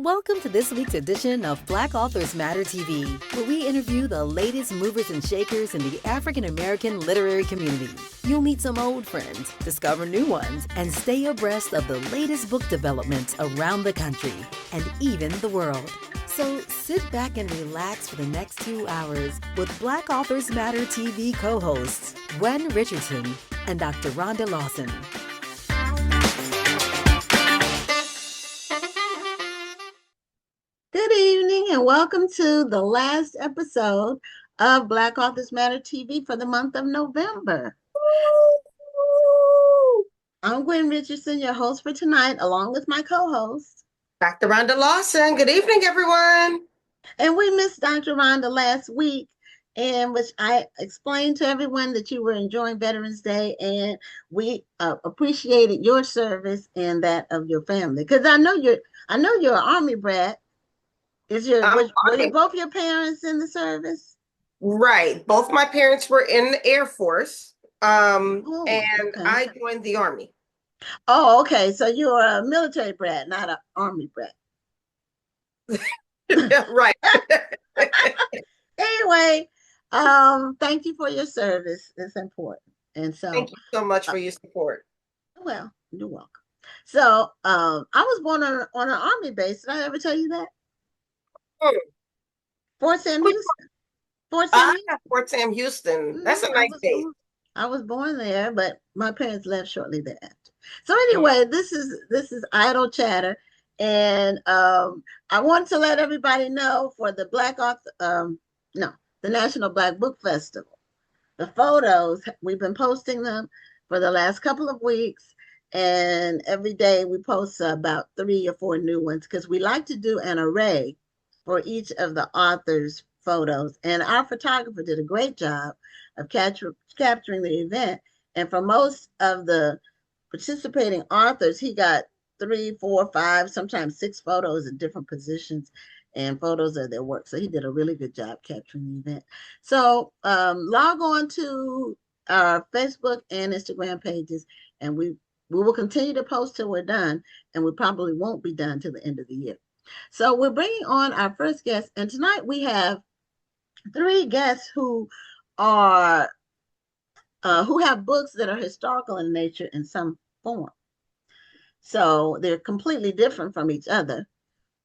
Welcome to this week's edition of Black Authors Matter TV, where we interview the latest movers and shakers in the African American literary community. You'll meet some old friends, discover new ones, and stay abreast of the latest book developments around the country and even the world. So sit back and relax for the next 2 hours with Black Authors Matter TV co-hosts Gwen Richardson and Dr. Rhonda Lawson. Good evening and welcome to the last episode of Black Authors Matter TV for the month of November. I'm Gwen Richardson, your host for tonight, along with my co-host, Dr. Rhonda Lawson. Good evening, everyone. And we missed Dr. Rhonda last week, in which I explained to everyone that you were enjoying Veterans Day, and we appreciated your service and that of your family. Because I know you're an Army brat. Were both your parents in the service? Right. Both my parents were in the Air Force, and okay. I joined the Army. Oh, okay. So you're a military brat, not an Army brat. Right. Anyway, thank you for your service. It's important. And so thank you so much for your support. Well, you're welcome. So I was born on an Army base. Did I ever tell you that? Fort Sam Houston. Fort Sam Houston. That's a nice base. I was born there, but my parents left shortly thereafter. So anyway, this is idle chatter, and I want to let everybody know for the the National Black Book Festival. The photos, we've been posting them for the last couple of weeks, and every day we post about 3 or 4 new ones because we like to do an array for each of the authors' photos. And our photographer did a great job of capturing the event. And for most of the participating authors, he got 3, 4, 5, sometimes 6 photos in different positions and photos of their work. So he did a really good job capturing the event. So log on to our Facebook and Instagram pages, and we will continue to post till we're done, and we probably won't be done till the end of the year. So we're bringing on our first guest, and tonight we have 3 guests who have books that are historical in nature in some form. So they're completely different from each other,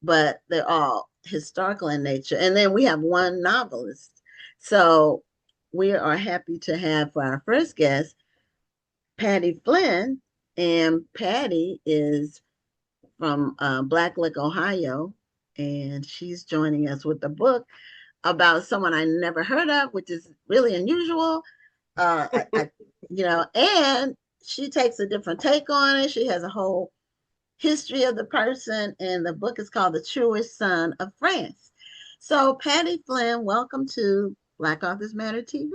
but they're all historical in nature. And then we have 1 novelist. So we are happy to have for our first guest, Patti Flinn, and Patti is from Black Lick, Ohio, and she's joining us with a book about someone I never heard of, which is really unusual. And she takes a different take on it. She has a whole history of the person, and the book is called The Truest Son of France. So Patti Flinn, welcome to Black Authors Matter TV.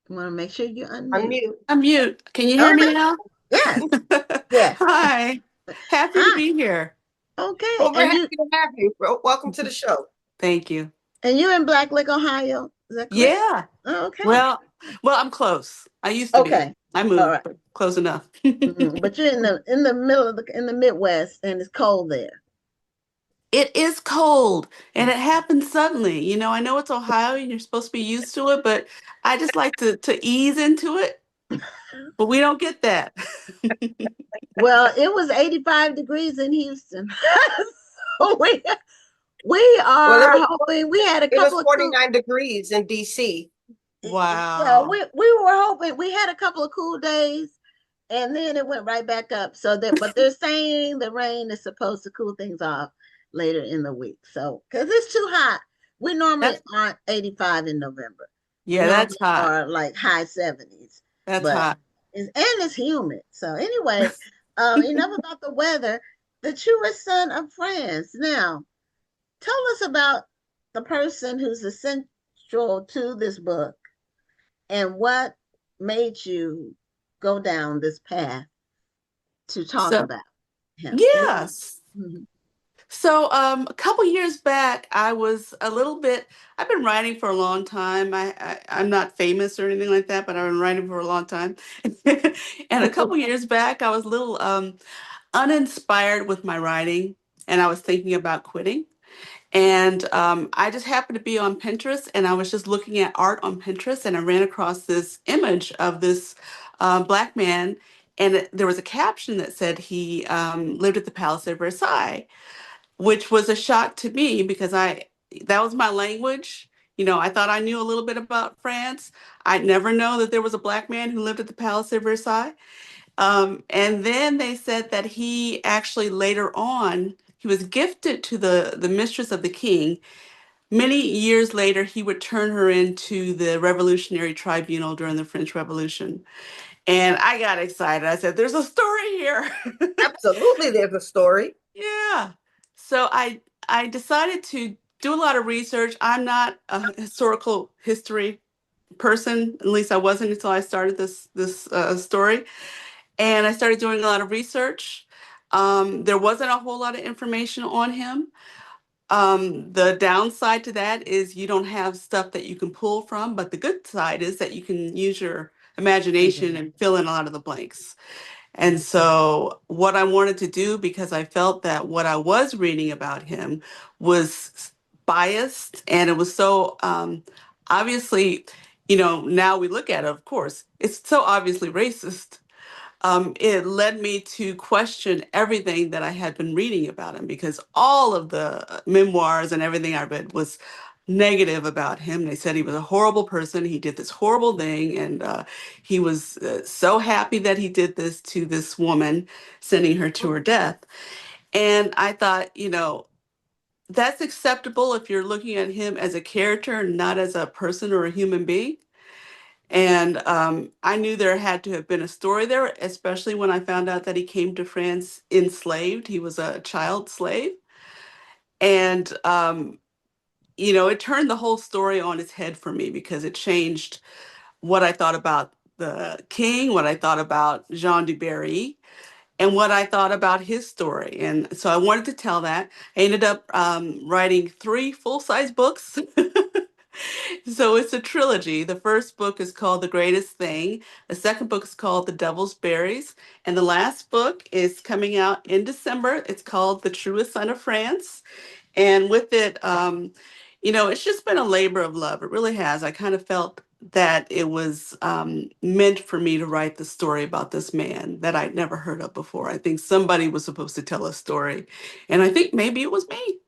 You want to make sure you unmute. Unmute. Can you hear me now? Yes. Yes. Hi. Happy to be here. Okay. Well, we're happy to have you. Welcome to the show. Thank you. And you're in Black Lick, Ohio? Is that correct? Yeah. Oh, okay. Well, I'm close. I used to be. I moved, but close enough. But you're in the middle of in the Midwest, and it's cold there. It is cold, and it happens suddenly. You know, I know it's Ohio, and you're supposed to be used to it, but I just like to ease into it. But we don't get that. Well, it was 85 degrees in Houston. So we are hoping. We had a couple of 49 degrees in DC. Wow. Yeah, we were hoping. We had a couple of cool days, and then it went right back up. But they're saying the rain is supposed to cool things off later in the week. So, because it's too hot. We normally aren't 85 in November. Yeah, that's hot. Or like high 70s. That's hot. And it's humid. So anyway, enough about the weather. The Truest Son of France. Now, tell us about the person who's essential to this book and what made you go down this path to talk about him. Yes. Mm-hmm. So a couple years back, I've been writing for a long time. I'm not famous or anything like that, but I've been writing for a long time. And a couple years back, I was a little uninspired with my writing, and I was thinking about quitting. And I just happened to be on Pinterest, and I was just looking at art on Pinterest, and I ran across this image of this Black man, and there was a caption that said he lived at the Palace of Versailles, which was a shock to me because that was my language. You know, I thought I knew a little bit about France. I'd never know that there was a Black man who lived at the Palace of Versailles. And then they said that he actually later on, he was gifted to the mistress of the king. Many years later, he would turn her into the Revolutionary Tribunal during the French Revolution. And I got excited. I said, there's a story here. Absolutely, there's a story. Yeah. So I decided to do a lot of research. I'm not a historical history person, at least I wasn't until I started this story. And I started doing a lot of research. There wasn't a whole lot of information on him. The downside to that is you don't have stuff that you can pull from, but the good side is that you can use your imagination and fill in a lot of the blanks. And so, what I wanted to do, because I felt that what I was reading about him was biased and it was so obviously, you know, now we look at it, of course, it's so obviously racist. It led me to question everything that I had been reading about him because all of the memoirs and everything I read was negative about him. They said he was a horrible person. He did this horrible thing, and he was so happy that he did this to this woman, sending her to her death. And I thought, you know, that's acceptable if you're looking at him as a character, not as a person or a human being. And I knew there had to have been a story there, especially when I found out that he came to France enslaved. He was a child slave. And, you know, it turned the whole story on its head for me because it changed what I thought about the king, what I thought about Jean du Barry, and what I thought about his story. And so I wanted to tell that. I ended up writing 3 full-size books. So it's a trilogy. The first book is called The Greatest Thing. The second book is called The Devil's Berries. And the last book is coming out in December. It's called The Truest Son of France. And with it, you know, it's just been a labor of love. It really has. I kind of felt that it was meant for me to write the story about this man that I'd never heard of before. I think somebody was supposed to tell a story. And I think maybe it was me.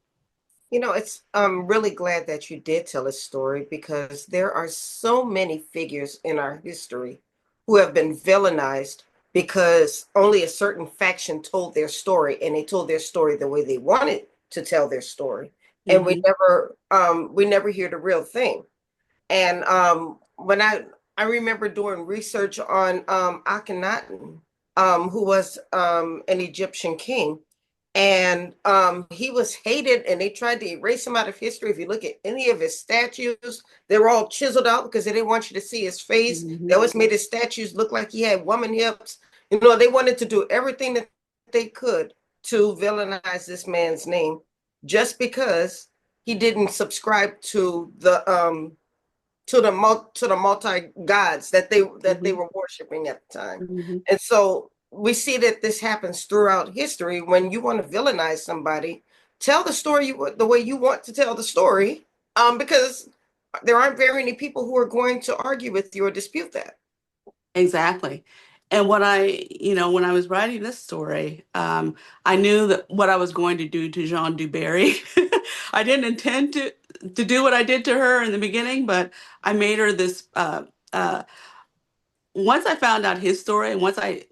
You know, I'm really glad that you did tell a story because there are so many figures in our history who have been villainized because only a certain faction told their story and they told their story the way they wanted to tell their story. And Mhm. we never hear the real thing. And when I remember doing research on Akhenaten, who was an Egyptian king, and he was hated, and they tried to erase him out of history. If you look at any of his statues, they were all chiseled out because they didn't want you to see his face. They Mhm. always made his statues look like he had woman hips. You know, they wanted to do everything that they could to villainize this man's name just because he didn't subscribe to the multi gods that they Mhm. were worshiping at the time. Mhm. And so we see that this happens throughout history. When you want to villainize somebody, tell the story the way you want to tell the story, because there aren't very many people who are going to argue with you or dispute that. Exactly. And what you know, when I was writing this story, I knew that what I was going to do to Jean du Barry. I didn't intend to do what I did to her in the beginning, but I made her this. Once I found out his story, and once I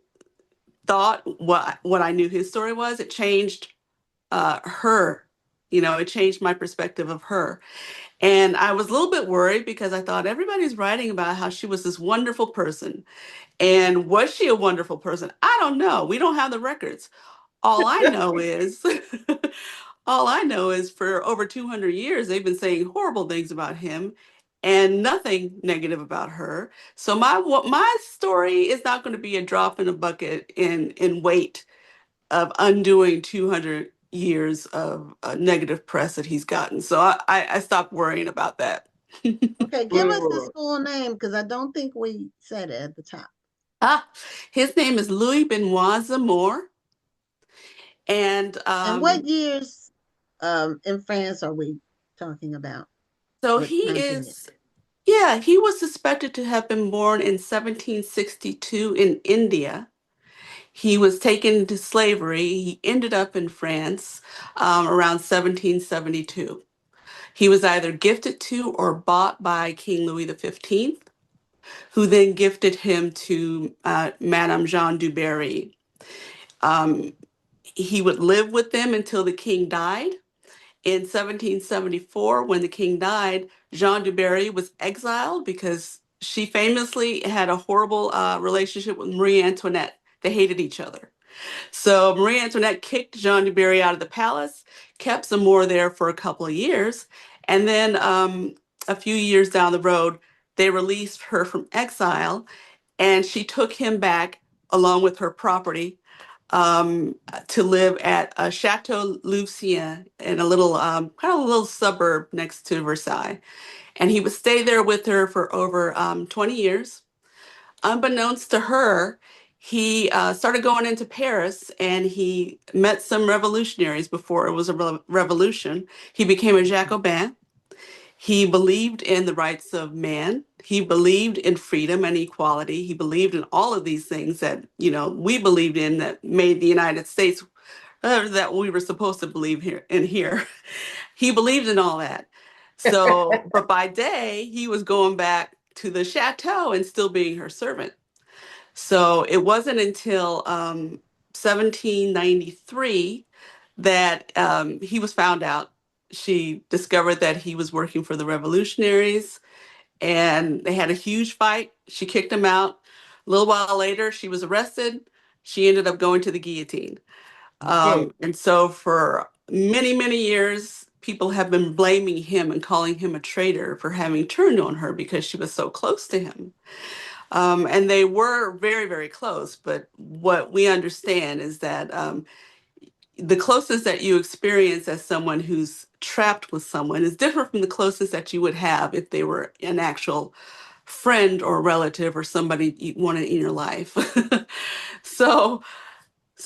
thought what I knew his story was, it changed her. You know, it changed my perspective of her. And I was a little bit worried because I thought everybody's writing about how she was this wonderful person. And was she a wonderful person? I don't know. We don't have the records. All I know is, all I know is for over 200 years, they've been saying horrible things about him and nothing negative about her. So my story is not going to be a drop in a bucket in weight of undoing 200 years of negative press that he's gotten. So I stopped worrying about that. Okay, give us his full name because I don't think we said it at the top. Ah, his name is Louis Benoit Zamore. And And what years in France are we talking about? so What he time period? is, yeah, he was suspected to have been born in 1762 in India. He was taken into slavery. He ended up in France around 1772. He was either gifted to or bought by King Louis XV, who then gifted him to Madame Jeanne du Barry. Um, he would live with them until the king died. In 1774, when the king died, Jeanne du Barry was exiled because she famously had a horrible relationship with Marie Antoinette. They hated each other. So Marie Antoinette kicked Jean du Barry out of the palace, kept Zamora there for a couple of years, and then a few years down the road, they released her from exile, and she took him back along with her property to live at Chateau Lucien in a little kind of a little suburb next to Versailles. And he would stay there with her for over 20 years. Unbeknownst to her, he started going into Paris and he met some revolutionaries before it was a revolution. He became a Jacobin. He believed in the rights of man. He believed in freedom and equality. He believed in all of these things that, you know, we believed in that made the United States that we were supposed to believe here. He believed in all that. So, but by day, he was going back to the chateau and still being her servant. So it wasn't until 1793 that he was found out. She discovered that he was working for the revolutionaries, and they had a huge fight. She kicked him out. A little while later, she was arrested. She ended up going to the guillotine. And so for many, many years, people have been blaming him and calling him a traitor for having turned on her because she was so close to him. And they were very, very close. But what we understand is that the closest that you experience as someone who's trapped with someone is different from the closest that you would have if they were an actual friend or relative or somebody you wanted in your life. so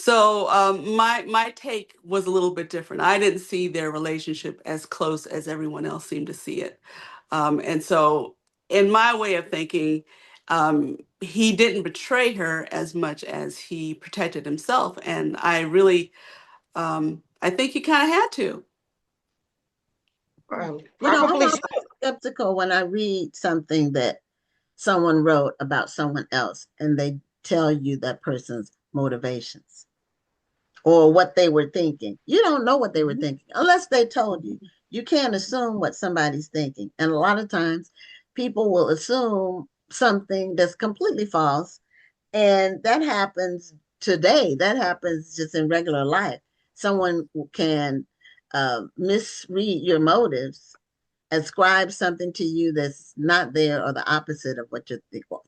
my take was a little bit different. I didn't see their relationship as close as everyone else seemed to see it. And so in my way of thinking, he didn't betray her as much as he protected himself. And I really, I think he kind of had to. You know, I'm Probably always skeptical when I read something that someone wrote about someone else and they tell you that person's motivations or what they were thinking. You don't know what they were thinking unless they told you. You can't assume what somebody's thinking. And a lot of times people will assume something that's completely false. And that happens today. That happens just in regular life. Someone can misread your motives, ascribe something to you that's not there or the opposite of what your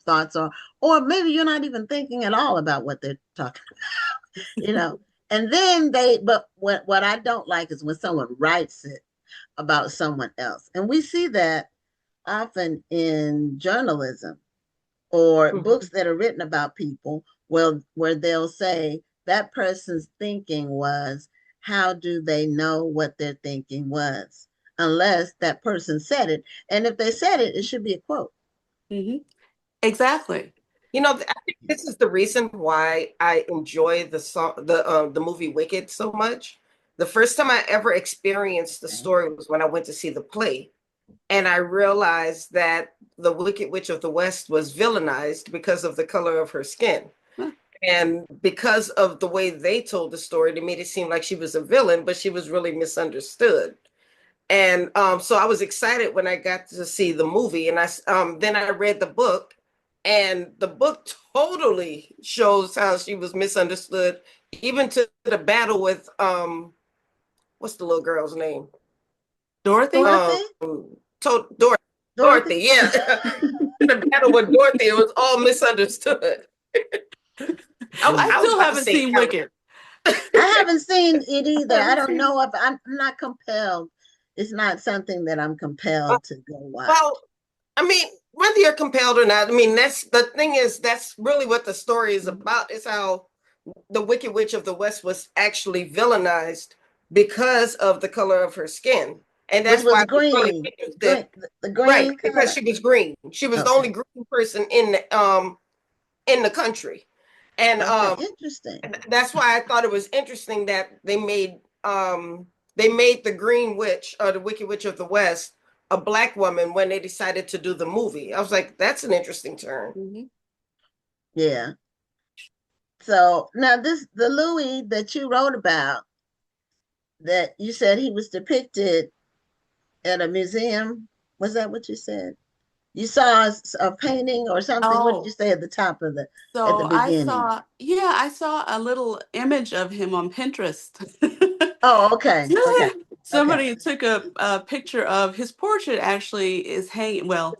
thoughts are, or maybe you're not even thinking at all about what they're talking about, you know. And then but what I don't like is when someone writes it about someone else. And we see that often in journalism or books that are written about people, well, where they'll say that person's thinking was, how do they know what their thinking was? Unless that person said it. And if they said it, it should be a quote. Mm-hmm. Exactly. You know, I think this is the reason why I enjoy the movie Wicked so much. The first time I ever experienced the story was when I went to see the play, and I realized that the Wicked Witch of the West was villainized because of the color of her skin. Huh. And because of the way they told the story, they made it seem like she was a villain, but she was really misunderstood. And so I was excited when I got to see the movie, and then I read the book, and the book totally shows how she was misunderstood, even to the battle with what's the little girl's name? Dorothy? Dorothy? Dorothy. Dorothy, yeah. The battle with Dorothy, it was all misunderstood. I I was still about to haven't say seen Wicked. I haven't seen it either. I Haven't don't seen know if I'm not compelled. It's not something that I'm compelled to go watch. Well, I mean, whether you're compelled or not, I mean, that's the thing is that's really what the story is about, is how the Wicked Witch of the West was actually villainized because of the color of her skin. And Which that's why was I was really green. interested. The Right, green because color. she was green. She was the Okay. only green person in the country. And Okay. Interesting. that's why I thought it was interesting that they made the Green Witch or the Wicked Witch of the West a black woman when they decided to do the movie. I was like, that's an interesting turn. Mm-hmm. Yeah. So now the Louis that you wrote about, that you said he was depicted at a museum. Was that what you said? You saw a painting or something. What did you Oh, say at the top of at the so beginning? I saw a little image of him on Pinterest. Oh, okay. Okay. Okay. Somebody took a picture of his portrait actually is hanging. Well,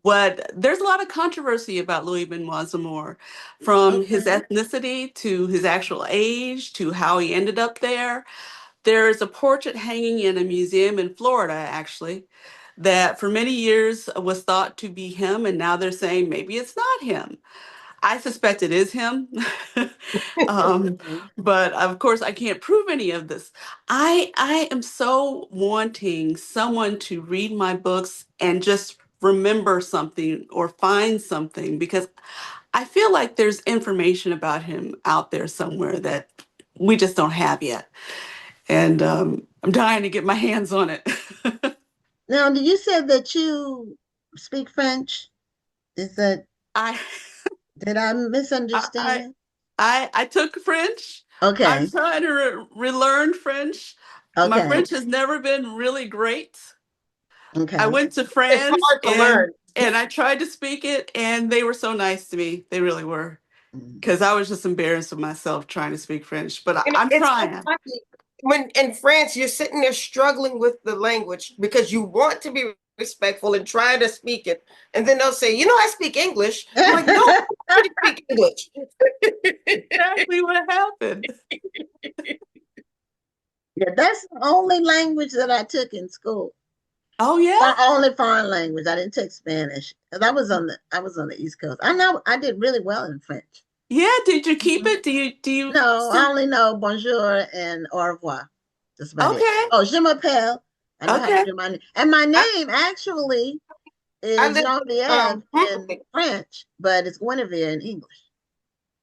what there's a lot of controversy about Louis Benoit Zamora, from his Okay. ethnicity to his actual age to how he ended up there. There's a portrait hanging in a museum in Florida, actually, that for many years was thought to be him, and now they're saying maybe it's not him. I suspect it is him. Mhm. But of course I can't prove any of this. I am so wanting someone to read my books and just remember something or find something, because I feel like there's information about him out there somewhere that we just don't have yet. And I'm dying to get my hands on it. Now, you said that you speak French? Is that, I did I I misunderstand? I took French. I'm Okay. trying to relearn French. My Okay. French has never been really great. I Okay. went to It's France hard to learn. and I tried to speak it, and they were so nice to me. They really were, Mhm. because I was just embarrassed of myself trying to speak French. But And I'm it's so trying. funny when in France you're sitting there struggling with the language because you want to be respectful and try to speak it, and then they'll say, "You know, I speak English." I'm like, "No, I don't speak English." Exactly what happened. Yeah, that's the only language that I took in school. Oh yeah, My only foreign language. I didn't take Spanish because I was on the East Coast. I know I did really well in French. yeah. Did you keep Mhm. it? Do you No, I still? only know bonjour and au revoir. That's about it. Okay, Oh, je m'appelle. I know how to okay, do my name. And my I, name actually I is lived Genevieve in in French, but it's Guinevere in English.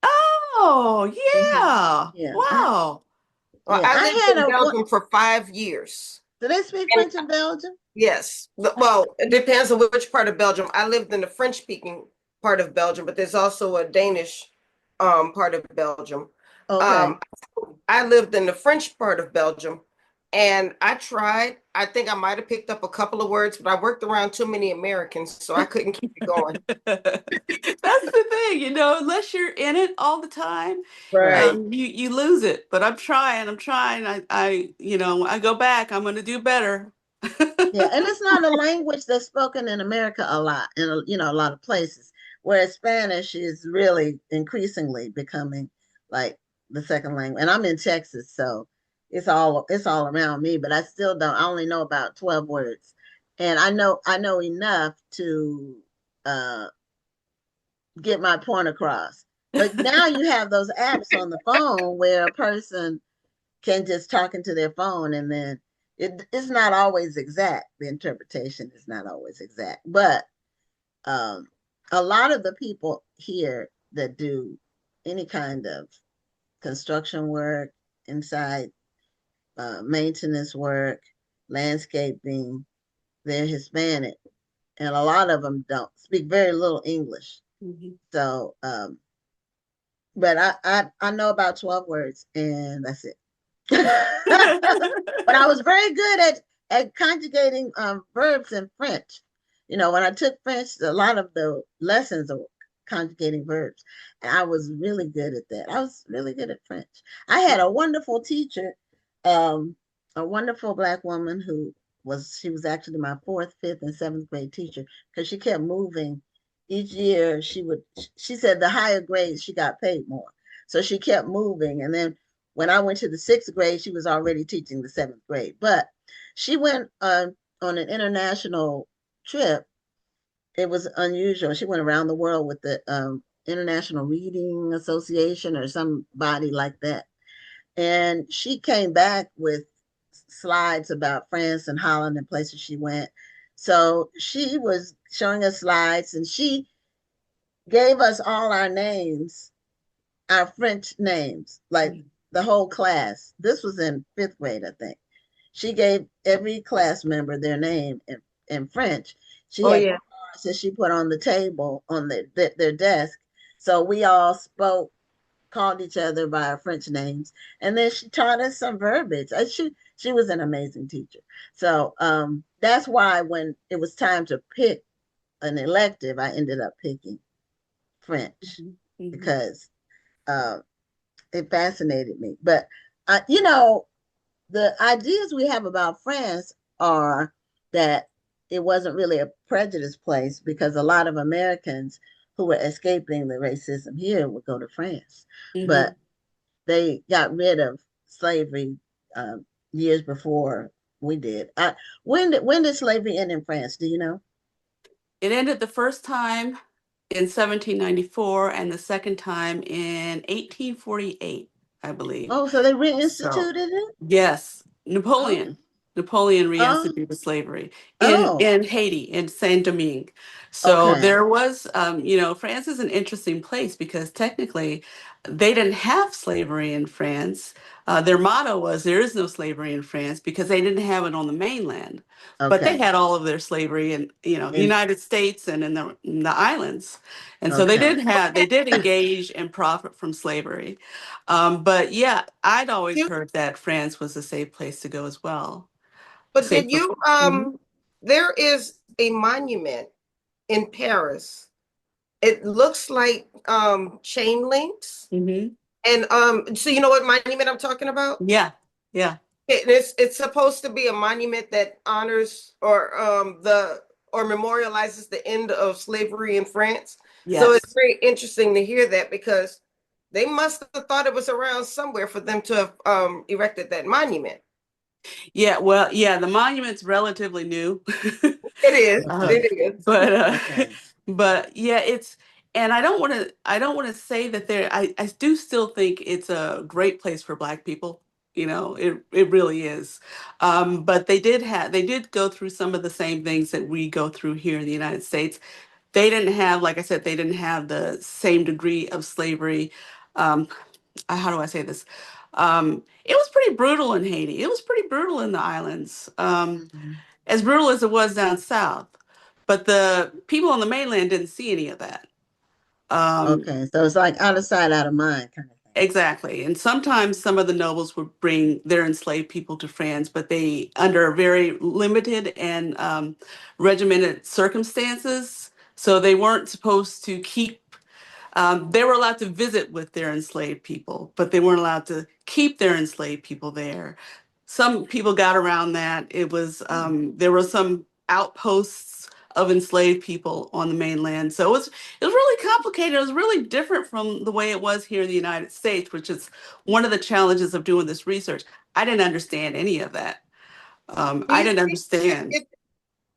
oh yeah, Yeah, wow. well, yeah. I I lived had in a one. Belgium for 5 years. Do they speak And French in Belgium? yes, well, it depends on which part of Belgium. I lived in the French speaking part of Belgium, but there's also a Danish part of Belgium. Okay. Um, I lived in the French part of Belgium, and I tried. I think I might have picked up a couple of words, but I worked around too many Americans, so I couldn't keep it going. That's the thing, unless you're in it all the time, Right. you lose it. But I'm trying. I go back, I'm gonna do better. Yeah, and it's not a language that's spoken in America a lot, in a lot of places. Whereas Spanish is really increasingly becoming like the second language. And I'm in Texas, so it's all around me. But I still don't. I only know about 12 words, and I know enough to uh, get my point across. But now you have those apps on the phone where a person can just talk into their phone, and then it's not always exact. The interpretation is not always exact, but um, a lot of the people here that do any kind of construction work inside, maintenance work, landscaping, they're Hispanic, and a lot of them don't speak very little English. Mhm. So, but I know about 12 words, and that's it. But I was very good at conjugating verbs in French. When I took French, a lot of the lessons are conjugating verbs, and I was really good at that. I was really good at French. I had a wonderful teacher, um, a wonderful black woman who she was actually my fourth, fifth, and seventh grade teacher, because she kept moving. Each year she said the higher grades she got paid more. So she kept moving. And then when I went to the sixth grade, she was already teaching the seventh grade. But she went on an international trip. It was unusual. She went around the world with the International Reading Association or somebody like that. And she came back with slides about France and Holland and places she went. So she was showing us slides, and she gave us all our names, our French names, like the whole class. This was in fifth grade, I think. She gave every class member their name in French. She Oh had yeah. cards that she put on the table on their desk. So we all spoke, called each other by our French names, and then she taught us some verbiage. She was an amazing teacher. So that's why when it was time to pick an elective, I ended up picking French because uh, it fascinated me. But you know, the ideas we have about France are that it wasn't really a prejudice place because a lot of Americans who were escaping the racism here would go to France. But they got rid of slavery years before we did. When did slavery end in France? Do you know? It ended the first time in 1794 and the second time in 1848, I believe. Oh, so they So, reinstituted it? yes, Oh, Napoleon oh, reinstituted slavery oh. in Haiti, in Saint Domingue. So Okay, there was, France is an interesting place because technically they didn't have slavery in France. Their motto was there is no slavery in France because they didn't have it on the mainland. But they okay, had all of their slavery in, the and United States and in the islands. And so okay. they did engage and profit from slavery. But yeah, I'd always You, heard that France was a safe place to go as well. but Safe did for. you Mhm. there is a monument in Paris. It looks like chain links. Mhm. And so you know what monument I'm talking about? Yeah, yeah, It's supposed to be a monument that honors or memorializes the end of slavery in France. So yes. it's very interesting to hear that because they must have thought it was around somewhere for them to have erected that monument. Yeah, well, yeah, the monument's relatively new. It is. Uh, Okay, It is. but okay. but yeah, and I don't want to say that I do still think it's a great place for Black people. It really is. But they did go through some of the same things that we go through here in the United States. They didn't have, like I said, they didn't have the same degree of slavery. Um, how do I say this? It was pretty brutal in Haiti. It was pretty brutal in the islands, Mhm. as brutal as it was down south. But the people on the mainland didn't see any of that. Um, Okay, so it's like out of sight, out of mind kind of thing. exactly. And sometimes some of the nobles would bring their enslaved people to France, but they, under very limited and regimented circumstances, so they weren't supposed to keep. They were allowed to visit with their enslaved people, but they weren't allowed to keep their enslaved people there. Some people got around that. There were some outposts of enslaved people on the mainland, so it was really complicated. It was really different from the way it was here in the United States, which is one of the challenges of doing this research. I didn't understand any of that. Do I you didn't think that understand.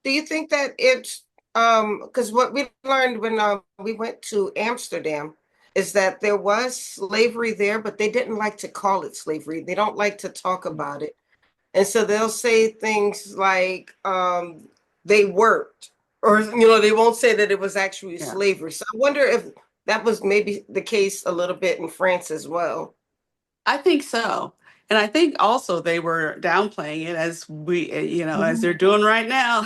do you think that it's because what we learned when we went to Amsterdam is that there was slavery there, but they didn't like to call it slavery. They don't like to talk about it. And so they'll say things like they worked, or they won't say that it was actually Yeah. slavery. So I wonder if that was maybe the case a little bit in France as well. I think so. And I think also they were downplaying it as as they're doing right now,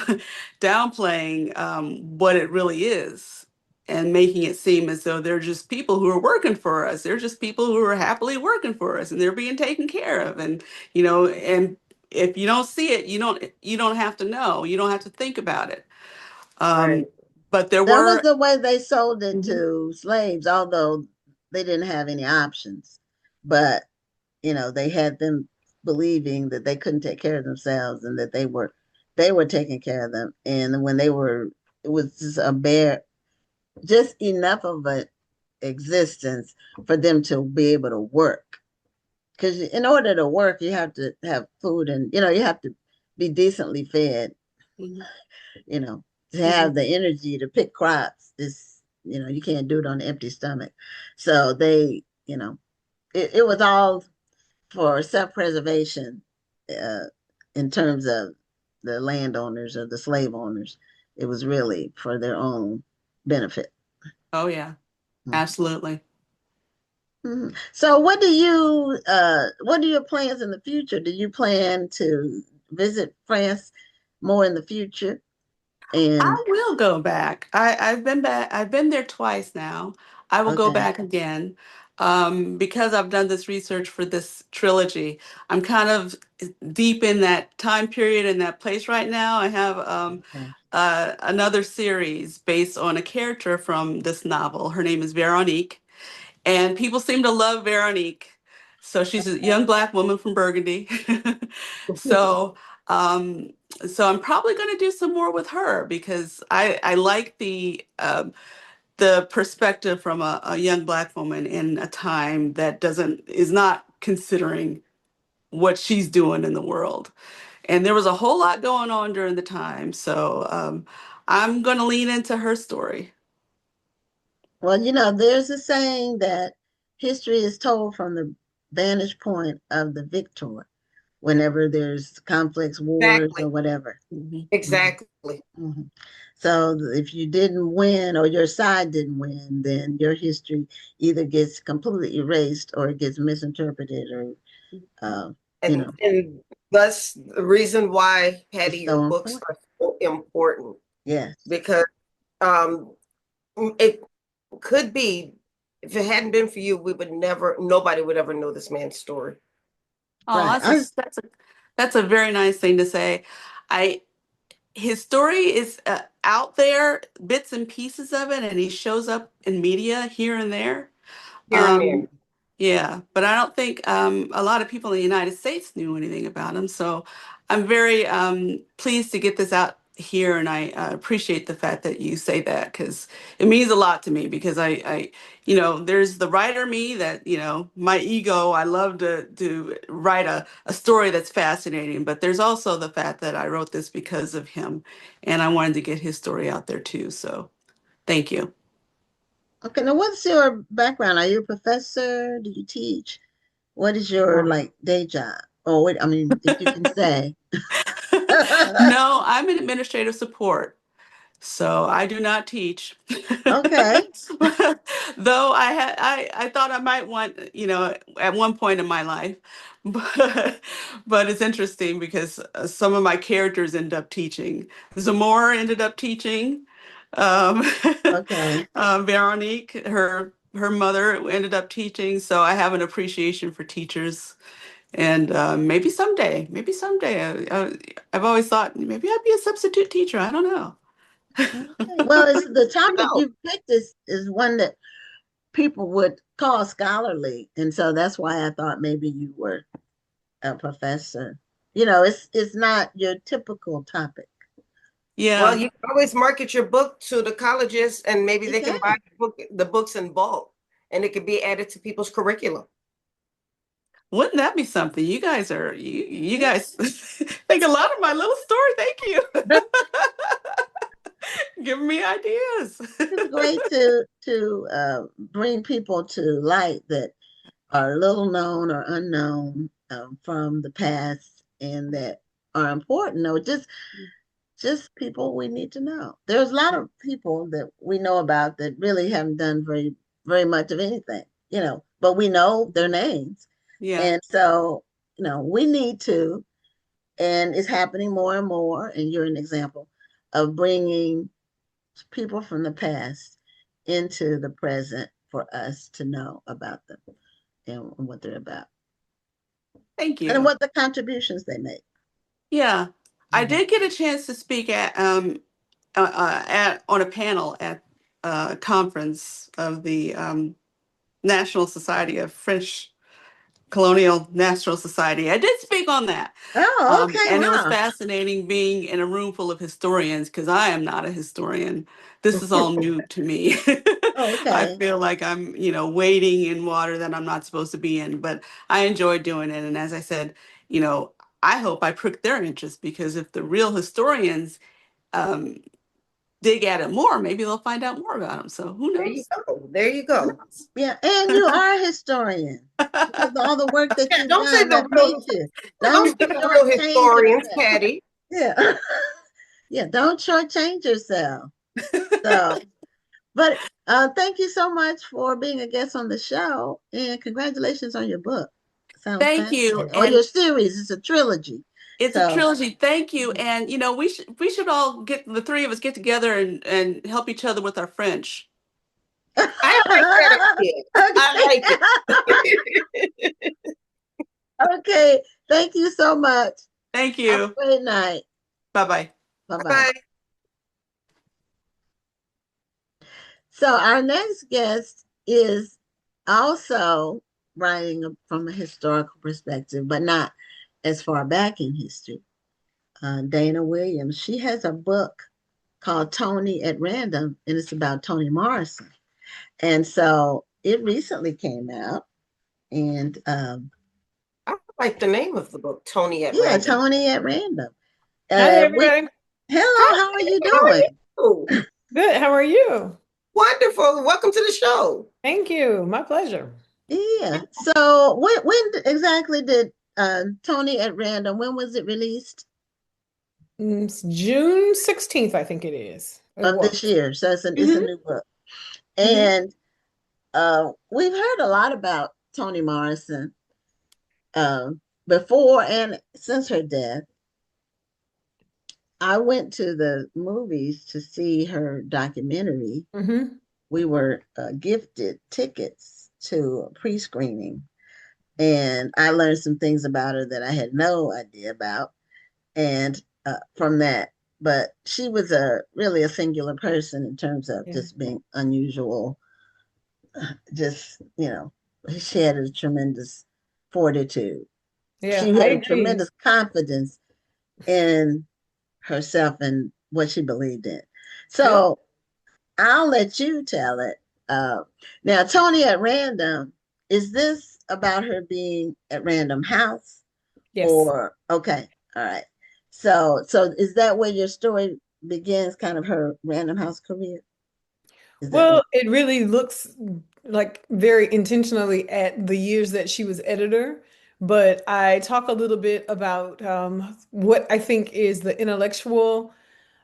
downplaying what it really is and making it seem as though they're just people who are working for us. They're just people who are happily working for us and they're being taken care of. And if you don't see it, you don't have to know. You don't have to think about it. Right. Um, but there That was were. the way they sold it Mhm. to slaves, although they didn't have any options. But they had them believing that they couldn't take care of themselves and that they were taking care of them. And when it was just just enough of an existence for them to be able to work. Because in order to work, you have to have food and you have to be decently fed. Mhm. You know, to have Mhm. the energy to pick crops is. You can't do it on an empty stomach. So they, it was all for self-preservation, uh, in terms of the landowners or the slave owners. It was really for their own benefit. Oh yeah, absolutely. Mhm. So what are your plans in the future? Do you plan to visit France more in the future? And I will go back. I've been back. I've been there twice now. I will go okay, back again because I've done this research for this trilogy. I'm kind of deep in that time period in that place right now. I have okay, another series based on a character from this novel. Her name is Veronique, and people seem to love Veronique. So she's a young Black woman from Burgundy. So, um, so I'm probably going to do some more with her because I like the perspective from a young Black woman in a time that doesn't is not considering what she's doing in the world. And there was a whole lot going on during the time. So I'm going to lean into her story. Well, there's a saying that history is told from the vantage point of the victor whenever there's conflicts, wars, or Exactly. whatever. Mhm. Mhm, Exactly. mhm. So if you didn't win or your side didn't win, then your history either gets completely erased or it gets misinterpreted or, uh, you know, And thus the reason why, it's Patty, your so books important. are so important, Yes. because um it could be, if it hadn't been for you, nobody would ever know this man's story. Oh, Right. that's a very nice thing to say. I His story is out there, bits and pieces of it, and he shows up in media here and there. Here and there. Um, yeah, but I don't think a lot of people in the United States knew anything about him. So I'm very pleased to get this out here, and I appreciate the fact that you say that because it means a lot to me. Because there's the writer me that my ego. I love to write a story that's fascinating, but there's also the fact that I wrote this because of him, and I wanted to get his story out there too. So thank you. Okay. Now, what's your background? Are you a professor? Do you teach? What is your like day job? Oh, wait, I mean, if you can say. No, I'm in administrative support. So I do not teach. Okay. Though I thought I might want, at one point in my life. But it's interesting because some of my characters end up teaching. Zamora ended up teaching. Um, Okay. Veronique, her mother ended up teaching. So I have an appreciation for teachers. And maybe someday, I've always thought maybe I'd be a substitute teacher. I don't know. Okay. Well, it's the topic No. you picked is one that people would call scholarly, and so that's why I thought maybe you were a professor. It's not your typical topic. Well, Yeah. you can always market your book to the colleges, and maybe You they can buy can. the books in bulk, and it could be added to people's curriculum. Wouldn't that be something? You Yeah. guys think a lot of my little story. Thank you. Giving me ideas. It's great to bring people to light that are little known or unknown, from the past and that are important, or just people we need to know. There's a lot of people that we know about that really haven't done very, very much of anything, but we know their names. Yeah. And so, we need to, and it's happening more and more. And you're an example of bringing people from the past into the present for us to know about them and what they're about Thank and you. what the contributions they make. Yeah. I Mhm. did get a chance to speak at on a panel at a conference of the National Society of French Colonial National Society. I did speak on that. Oh, okay. And it was Wow. fascinating being in a room full of historians because I am not a historian. This is all new to me. Oh, I okay. feel like I'm, wading in water that I'm not supposed to be in, but I enjoy doing it. And as I said, you know, I hope I prick their interest because if the real historians um, dig at it more, maybe they'll find out more about him. So who There you knows? go. There you go. Yeah, and you are a historian because of all the work that Yeah, you've don't say done. the That real, makes you. don't Don't say the real shortchange historians, yourself. Patty. Yeah, yeah. Don't shortchange yourself. So, but thank you so much for being a guest on the show, and congratulations on your book. Sounds Thank you. fascinating. Or And your series. It's a trilogy. it's a So, trilogy. Thank you. And we should all get the three of us get together and help each other with our French. I like that idea. I like okay. it. Okay. Thank you so much. Thank Have you. a great night. Bye-bye. Bye bye. Bye. So our next guest is also writing from a historical perspective, but not as far back in history. Dana Williams. She has a book called Toni at Random, and it's about Toni Morrison. And so it recently came out, and I like the name of the book, Toni at yeah, Random. Toni at Random. Hi, We everybody. hello, how are you How are doing? you? Good. How are you? Wonderful. Welcome to the show. Thank you. My pleasure. Yeah. So when exactly did Toni at Random? When was it released? It's June 16th, I think it is. It Of this was. year. So it's a hmm new book. hmm And we've heard a lot about Toni Morrison before and since her death. I went to the movies to see her documentary. hmm We were gifted tickets to a pre-screening, and I learned some things about her that I had no idea about. And from that, but she was a really a singular person in terms of Yeah. just being unusual. Just she had a tremendous fortitude. Yeah, She I had a agree. tremendous confidence in herself and what she believed in. Yep. So I'll let you tell it. Uh, Now, Toni at Random, is this about her being at Random House? Yes. Or okay, all right. So is that where your story begins, kind of her Random House career? Is that Well, what? it really looks like very intentionally at the years that she was editor, but I talk a little bit about what I think is the intellectual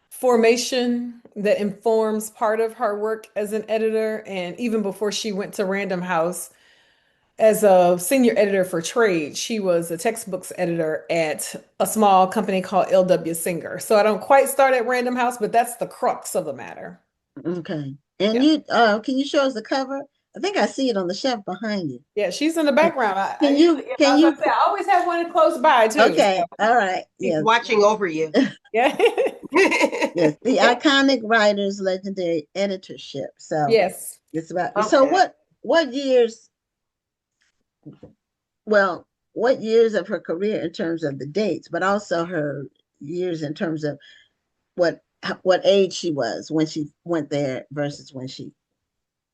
formation that informs part of her work as an editor. And even before she went to Random House, as a senior editor for trade, she was a textbooks editor at a small company called L.W. Singer. So I don't quite start at Random House, but that's the crux of the matter. Okay. And Yeah. you can you show us the cover? I think I see it on the shelf behind you. Yeah, she's in the Can background. I can usually, you yeah, I can was about you to say, I always have one close by too. So okay, all right. He's Yes. watching over you. yeah. Yes. The iconic writers, legendary editorship. So Yes. it's about so Okay. what years, well, what years of her career in terms of the dates, but also her years in terms of what what age she was when she went there versus when she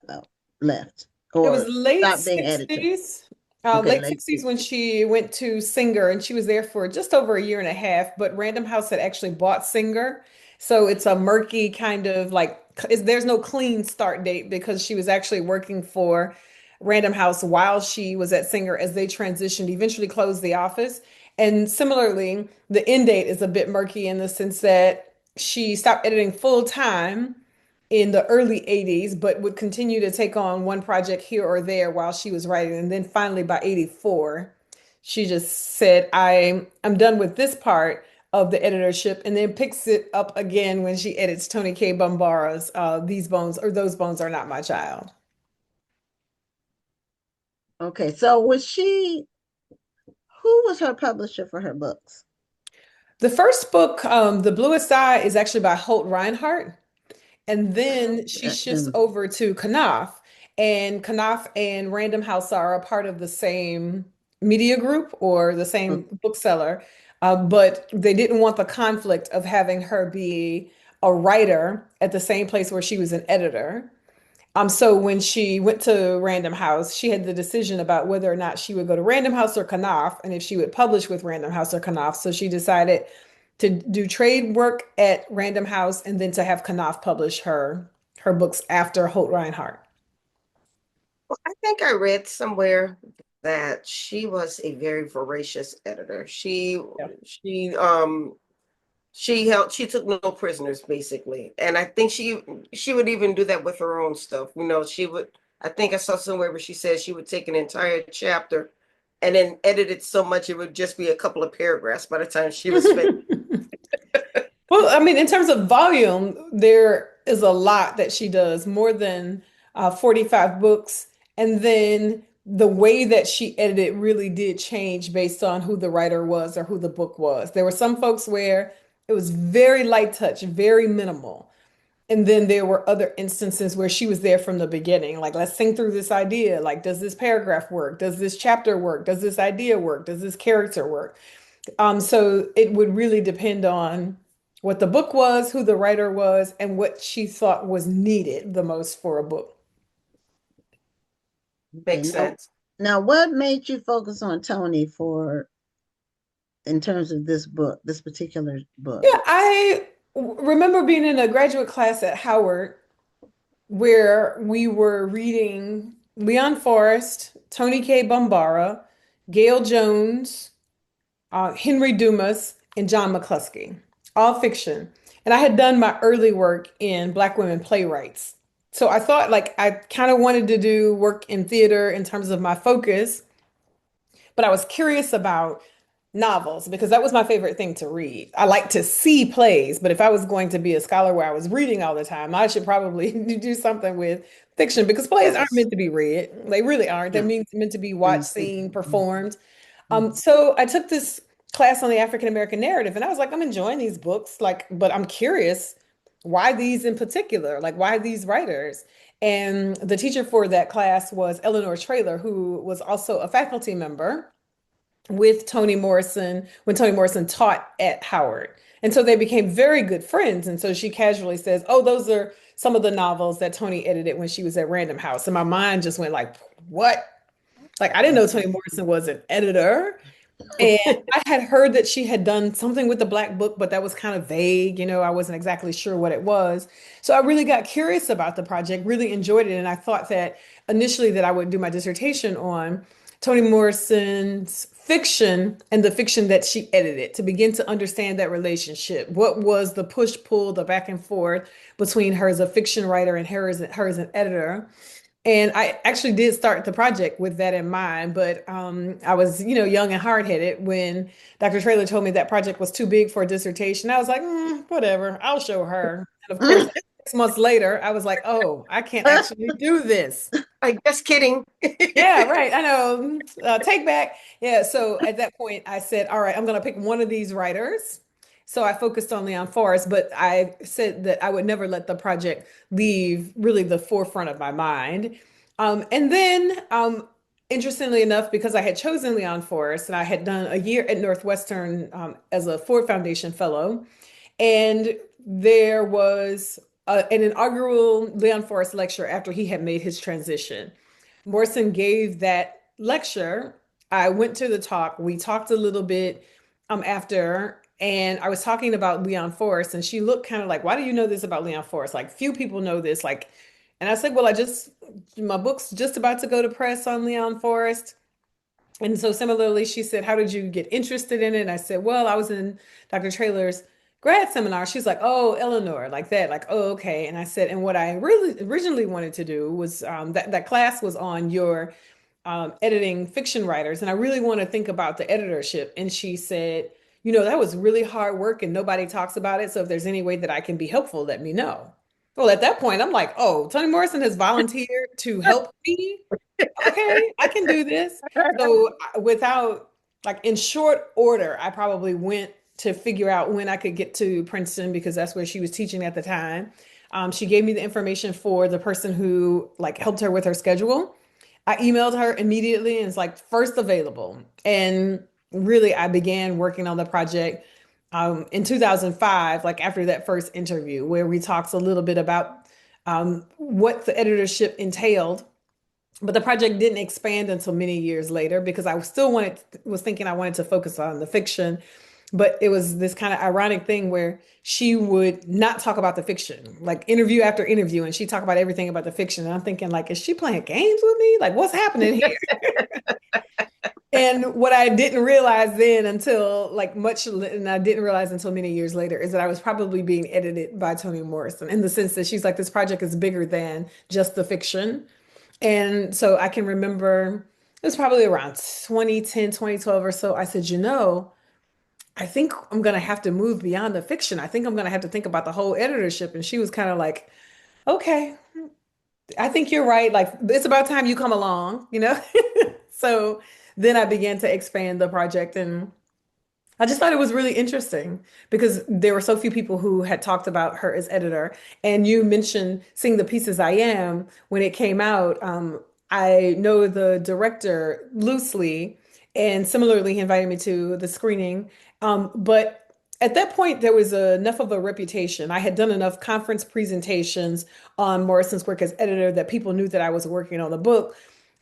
uh, left It was or late stopped being editor. 60s. Okay, Late late 60s when 60s. she went to Singer, and she was there for just over a year and a half. But Random House had actually bought Singer. So it's a murky kind of like, there's no clean start date because she was actually working for Random House while she was at Singer as they transitioned, eventually closed the office. And similarly, the end date is a bit murky in the sense that she stopped editing full time in the early 80s, but would continue to take on one project here or there while she was writing. And then finally by 84, she just said, I'm done with this part of the editorship, and then picks it up again when she edits Tony K. Bambara's These Bones or Those Bones Are Not My Child. Okay, so was she, who was her publisher for her books? The first book, The Bluest Eye, is actually by Holt Rinehart. And then she shifts Then over to Knopf, and Knopf and Random House are a part of the same media group or the same bookseller, but they didn't want the conflict of having her be a writer at the same place where she was an editor. So when she went to Random House, she had the decision about whether or not she would go to Random House or Knopf, and if she would publish with Random House or Knopf. So she decided to do trade work at Random House and then to have Knopf publish her books after Holt Rinehart. Well, I think I read somewhere that she was a very voracious editor. Yeah. She took no prisoners basically. And I think she would even do that with her own stuff. She would, I think I saw somewhere where she said she would take an entire chapter and then edit it so much it would just be a couple of paragraphs by the time she was finished. Well, I mean, in terms of volume, there is a lot that she does, more than 45 books. And then the way that she edited really did change based on who the writer was or who the book was. There were some folks where it was very light touch, very minimal. And then there were other instances where she was there from the beginning. Like, let's think through this idea. Like, does this paragraph work? Does this chapter work? Does this idea work? Does this character work? So it would really depend on what the book was, who the writer was, and what she thought was needed the most for a book. Okay, Makes sense. now what made you focus on Toni for in terms of this book, this particular book? Yeah, I remember being in a graduate class at Howard where we were reading Leon Forrest, Toni K. Bambara, Gail Jones, Henry Dumas, and John McCluskey, all fiction. And I had done my early work in Black women playwrights. So I thought like I kind of wanted to do work in theater in terms of my focus, but I was curious about novels because that was my favorite thing to read. I like to see plays, but if I was going to be a scholar where I was reading all the time, I should probably do something with fiction because plays aren't Yes. meant to be read. They really aren't. They're No. meant to be watched, seen, performed. Mhm. So I took this class on the African American narrative, and I was like, I'm enjoying these books, like, but I'm curious why these in particular, like why these writers. And the teacher for that class was Eleanor Traylor, who was also a faculty member with Toni Morrison when Toni Morrison taught at Howard. And so they became very good friends. And so she casually says, "Oh, those are some of the novels that Toni edited when she was at Random House." And my mind just went like, "What?" Like I didn't know Toni Morrison was an editor. And I had heard that she had done something with the Black Book, but that was kind of vague. I wasn't exactly sure what it was. So I really got curious about the project, really enjoyed it. And I thought that initially that I would do my dissertation on Toni Morrison's fiction and the fiction that she edited to begin to understand that relationship. What was the push pull, the back and forth between her as a fiction writer and her as an editor? And I actually did start the project with that in mind, but I was, young and hard-headed when Dr. Traylor told me that project was too big for a dissertation. I was like, whatever, I'll show her. And of course, 6 months later, I was like, oh, I can't actually do this. Like, just kidding. Yeah, right. I know. Take back. Yeah. So at that point, I said, all right, I'm going to pick one of these writers. So I focused on Leon Forrest, but I said that I would never let the project leave really the forefront of my mind. And then, interestingly enough, because I had chosen Leon Forrest and I had done a year at Northwestern as a Ford Foundation Fellow, and there was an inaugural Leon Forrest lecture after he had made his transition. Morrison gave that lecture. I went to the talk. We talked a little bit after, and I was talking about Leon Forrest, and she looked kind of like, "Why do you know this about Leon Forrest? Like, few people know this." Like, and I said, "Well, my book's just about to go to press on Leon Forrest." And so similarly, she said, "How did you get interested in it?" And I said, "Well, I was in Dr. Traylor's grad seminar." She's like, "Oh, Eleanor, like that, like, oh, okay." And I said, "And what I really originally wanted to do was that class was on your editing fiction writers, and I really want to think about the editorship." And she said, "That was really hard work, and nobody talks about it. So if there's any way that I can be helpful, let me know." Well, at that point, I'm like, "Oh, Toni Morrison has volunteered to help me. Okay, I can do this." So without like in short order, I probably went to figure out when I could get to Princeton because that's where she was teaching at the time. She gave me the information for the person who like helped her with her schedule. I emailed her immediately and it's like first available. And really, I began working on the project in 2005, like after that first interview, where we talked a little bit about what the editorship entailed. But the project didn't expand until many years later because I was thinking I wanted to focus on the fiction. But it was this kind of ironic thing where she would not talk about the fiction, like interview after interview, and she'd talk about everything about the fiction. And I'm thinking, like, is she playing games with me? Like, what's happening here? And what I didn't realize then until and I didn't realize until many years later is that I was probably being edited by Toni Morrison in the sense that she's like, this project is bigger than just the fiction. And so I can remember it was probably around 2010, 2012 or so. I said, I think I'm going to have to move beyond the fiction. I think I'm going to have to think about the whole editorship. And she was kind of like, okay, I think you're right. Like, it's about time you come along, you know? So then I began to expand the project, and I just thought it was really interesting because there were so few people who had talked about her as editor. And you mentioned Seeing the Pieces I Am when it came out. I know the director loosely, and similarly, he invited me to the screening. But at that point, there was enough of a reputation. I had done enough conference presentations on Morrison's work as editor that people knew that I was working on the book.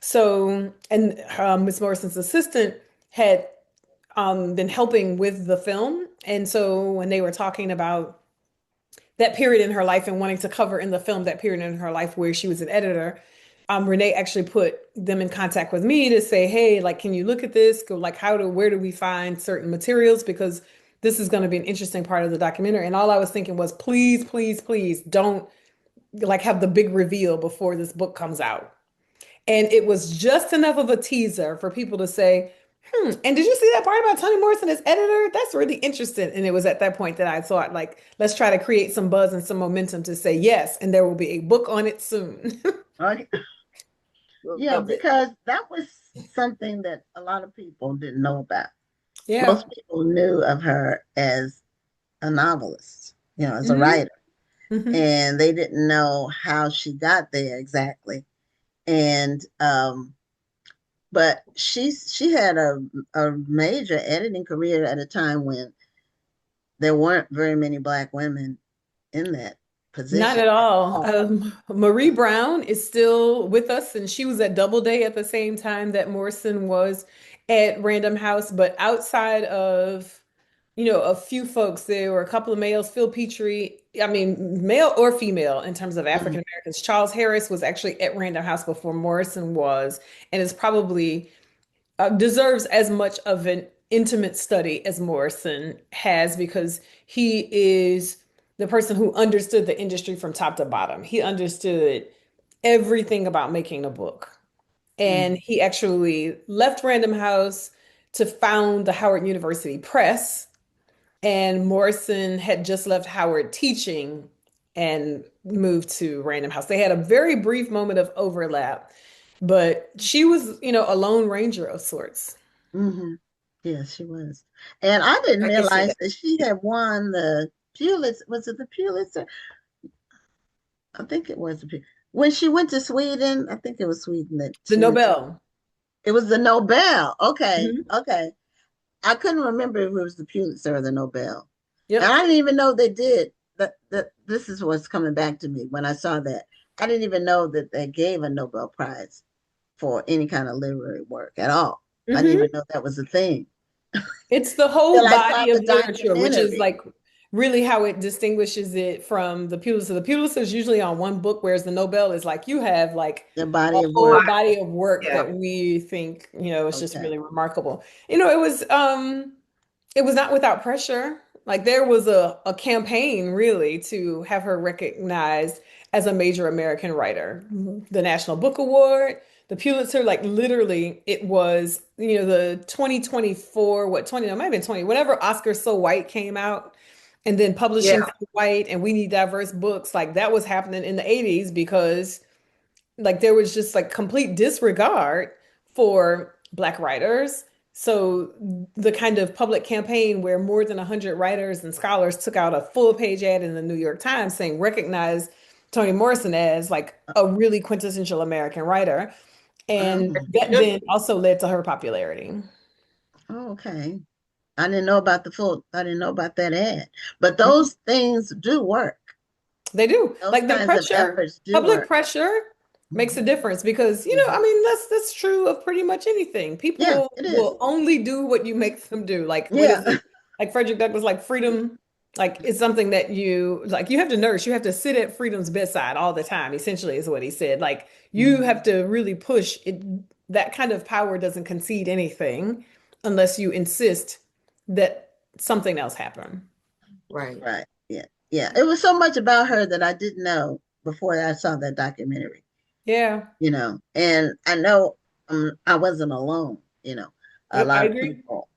So, and Miss Morrison's assistant had been helping with the film. And so when they were talking about that period in her life and wanting to cover in the film that period in her life where she was an editor, Renee actually put them in contact with me to say, hey, like, can you look at this? Go, like, where do we find certain materials? Because this is going to be an interesting part of the documentary. And all I was thinking was, please, please, please don't like have the big reveal before this book comes out. And it was just enough of a teaser for people to say, and did you see that part about Toni Morrison as editor? That's really interesting. And it was at that point that I thought, like, let's try to create some buzz and some momentum to say yes, and there will be a book on it soon. Yeah, because that was something that a lot of people didn't know about. Yeah. Most people knew of her as a novelist, as a writer. Mm-hmm. And they didn't know how she got there exactly. And but she had a major editing career at a time when there weren't very many Black women in that position. Not at all. Marie Brown is still with us, and she was at Doubleday at the same time that Morrison was at Random House. But outside of, a few folks, there were a couple of males, Phil Petrie, I mean, male or female in terms of African Americans. Charles Harris was actually at Random House before Morrison was, and is probably deserves as much of an intimate study as Morrison has because he is the person who understood the industry from top to bottom. He understood everything about making a book. And he actually left Random House to found the Howard University Press. And Morrison had just left Howard teaching and moved to Random House. They had a very brief moment of overlap, but she was, a lone ranger of sorts. Mm-hmm. Yes, she was. And I didn't realize that she had won the Pulitzer. Was it the Pulitzer? I think it was. When she went to Sweden, I think it was Sweden that the Nobel. It was the Nobel. Okay. Okay. I couldn't remember if it was the Pulitzer or the Nobel. Yep. And I didn't even know they did. That this is what's coming back to me when I saw that. I didn't even know that they gave a Nobel Prize for any kind of literary work at all. I didn't even know that was a thing. It's the whole body of literature, which is like really how it distinguishes it from the Pulitzer. The Pulitzer is usually on one book, whereas the Nobel is like you have like the body a whole body of work that we think, it's just really remarkable. It was not without pressure. Like there was a campaign really to have her recognized as a major American writer. The National Book Award, the Pulitzer, like literally it was, the 2024, it might have been 20, whenever Oscar So White came out and then Publishing So White and We Need Diverse Books, like that was happening in the 80s because like there was just like complete disregard for Black writers. So the kind of public campaign where more than 100 writers and scholars took out a full page ad in the New York Times saying recognize Toni Morrison as like a really quintessential American writer. And that then also led to her popularity. Oh, okay. I didn't know about that ad. But those things do work. They do. Those like the pressure, public pressure makes a difference because, that's true of pretty much anything. People will only do what you make them do. Like, like Frederick Douglass, like freedom, like it's something that you like you have to nurse, you have to sit at freedom's bedside all the time, essentially is what he said. Like you have to really push it. That kind of power doesn't concede anything unless you insist that something else happen. Right. Right. Yeah. Yeah. It was so much about her that I didn't know before I saw that documentary, Yeah. and I know I wasn't alone, a Yep, I lot of agree. people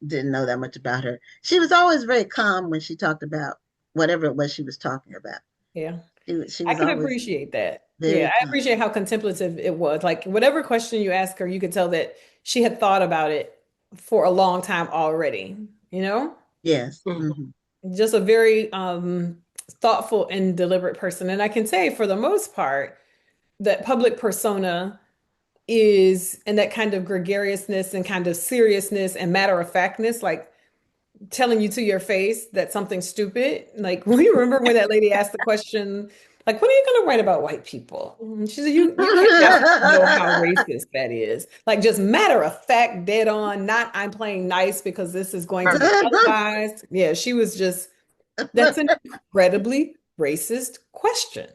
didn't know that much about her. She was always very calm when she talked about whatever it was she was talking about. Yeah. She I was can always appreciate that. Yeah, very I calm. appreciate how contemplative it was. Like whatever question you ask her, you could tell that she had thought about it for a long time already, you know? Yes. Mhm. Just a very thoughtful and deliberate person. And I can say for the most part, that public persona is and that kind of gregariousness and kind of seriousness and matter of factness, like telling you to your face that something's stupid. Like, we remember when that lady asked the question, like, when are you going to write about white people? And she said, you just know how racist that is. Like, just matter of fact, dead on, not I'm playing nice because this is going to be televised. Yeah, she was just, that's an incredibly racist question.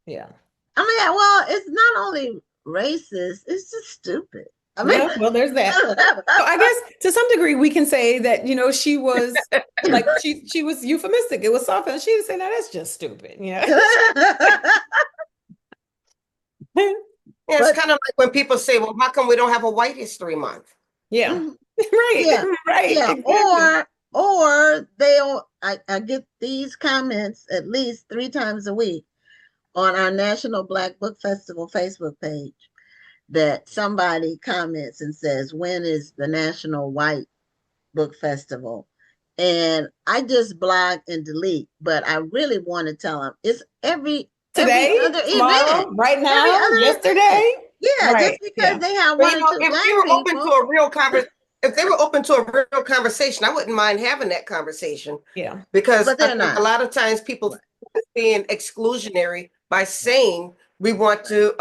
Yeah. I mean, well, it's not only racist, it's just stupid. I mean, Yeah, well, there's that. So I guess to some degree we can say that, she was like she was euphemistic. It was soft, and she didn't say, "No, that's just stupid." Yeah. Yeah, it's but kind of like when people say, well, how come we don't have a White History Month? Yeah. mhm, Right. yeah, Right. yeah, Exactly. or they'll I get these comments at least 3 times a week on our National Black Book Festival Facebook page, that somebody comments and says, when is the National White Book Festival? And I just block and delete, but I really want to tell them it's every Today, other event. tomorrow, right Every now, other event. yesterday. Yeah, just Right. because Yeah. they have But one or two if they black were open to people. a real conversation, if they were open to a real conversation, I wouldn't mind having that conversation, Yeah. because But I they're think a not. lot of times people Right. being exclusionary by saying we want to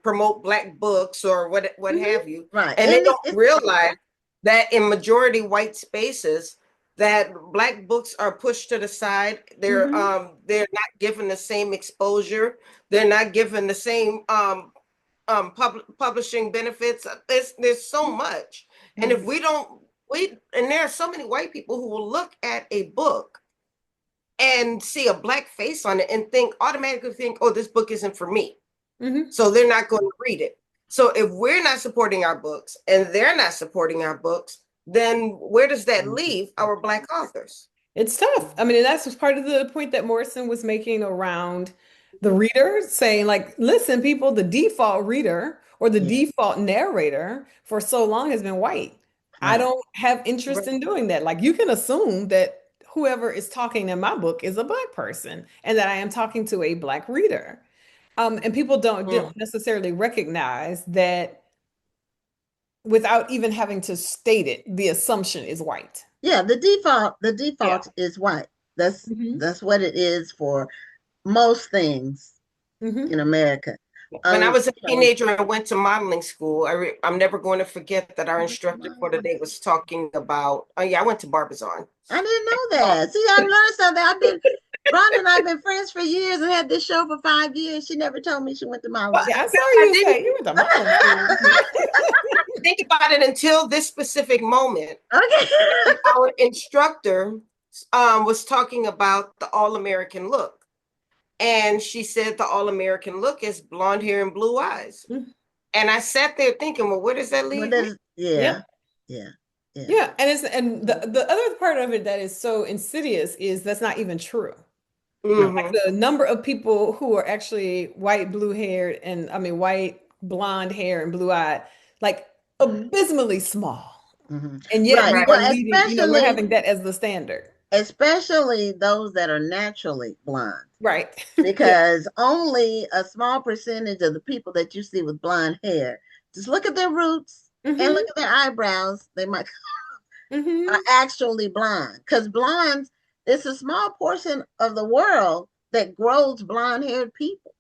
promote Black books or what Mhm. have you, Right. and they And don't realize that in majority white spaces that Black books are pushed to the side. Mhm. They're not given the same exposure. They're not given the same publishing benefits. There's so much, and if Mhm. we don't we and there are so many white people who will look at a book and see a Black face on it and automatically think, oh, this book isn't for me, Mhm. so they're not going to read it. So if we're not supporting our books and they're not supporting our books, then where does that leave our Black authors? It's tough. I mean, and that's part of the point that Morrison was making around the reader, saying, like, listen, people, the default reader or the Yeah. default narrator for so long has been white. I Right. don't have interest Right. in doing that. Like, you can assume that whoever is talking in my book is a Black person and that I am talking to a Black reader. And people don't Mm. necessarily recognize that without even having to state it, the assumption is white. Yeah, the Yeah. default is white. That's Hmm. that's what it is for most things in Hmm. America. When I Um, was a teenager and went to modeling school, I'm never going to forget that our instructor for the day was talking about. Oh yeah, I went to Barbizon. I didn't know that. See, I learned something. Ron and I've been friends for years and had this show for 5 years. She never told me she went to Well, modeling Yeah, I school. saw I you didn't say you went to modeling school. think about it until this specific moment. Okay. Our instructor was talking about the all-American look. And she said the all-American look is blonde hair and blue eyes. And I sat there thinking, well, where does that Well, leave me? yeah, Yep. yeah, yeah. Yeah, and the other part of it that is so insidious is that's not even true. No. Like Mm-hmm. the number of people who are actually white, blue haired, and I mean white, blonde hair and blue eyed, like abysmally small. Mhm. And yet Right. we Right. are Well, leading, we're having that as the standard. especially those that are naturally blonde, Right. Yeah. because only a small percentage of the people that you see with blonde hair, just look at their roots and look Hmm. at their eyebrows, they might are Hmm. actually blonde. Because blondes, it's a small portion of the world that grows blonde haired people.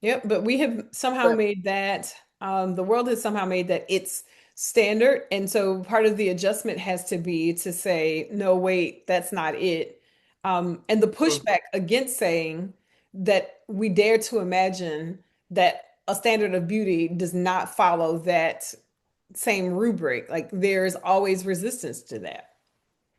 Yep. But we have somehow But made that, the world has somehow made that it's standard. And so part of the adjustment has to be to say, no, wait, that's not it. And the Mm. pushback against saying that we dare to imagine that a standard of beauty does not follow that same rubric. Like there's always resistance to that.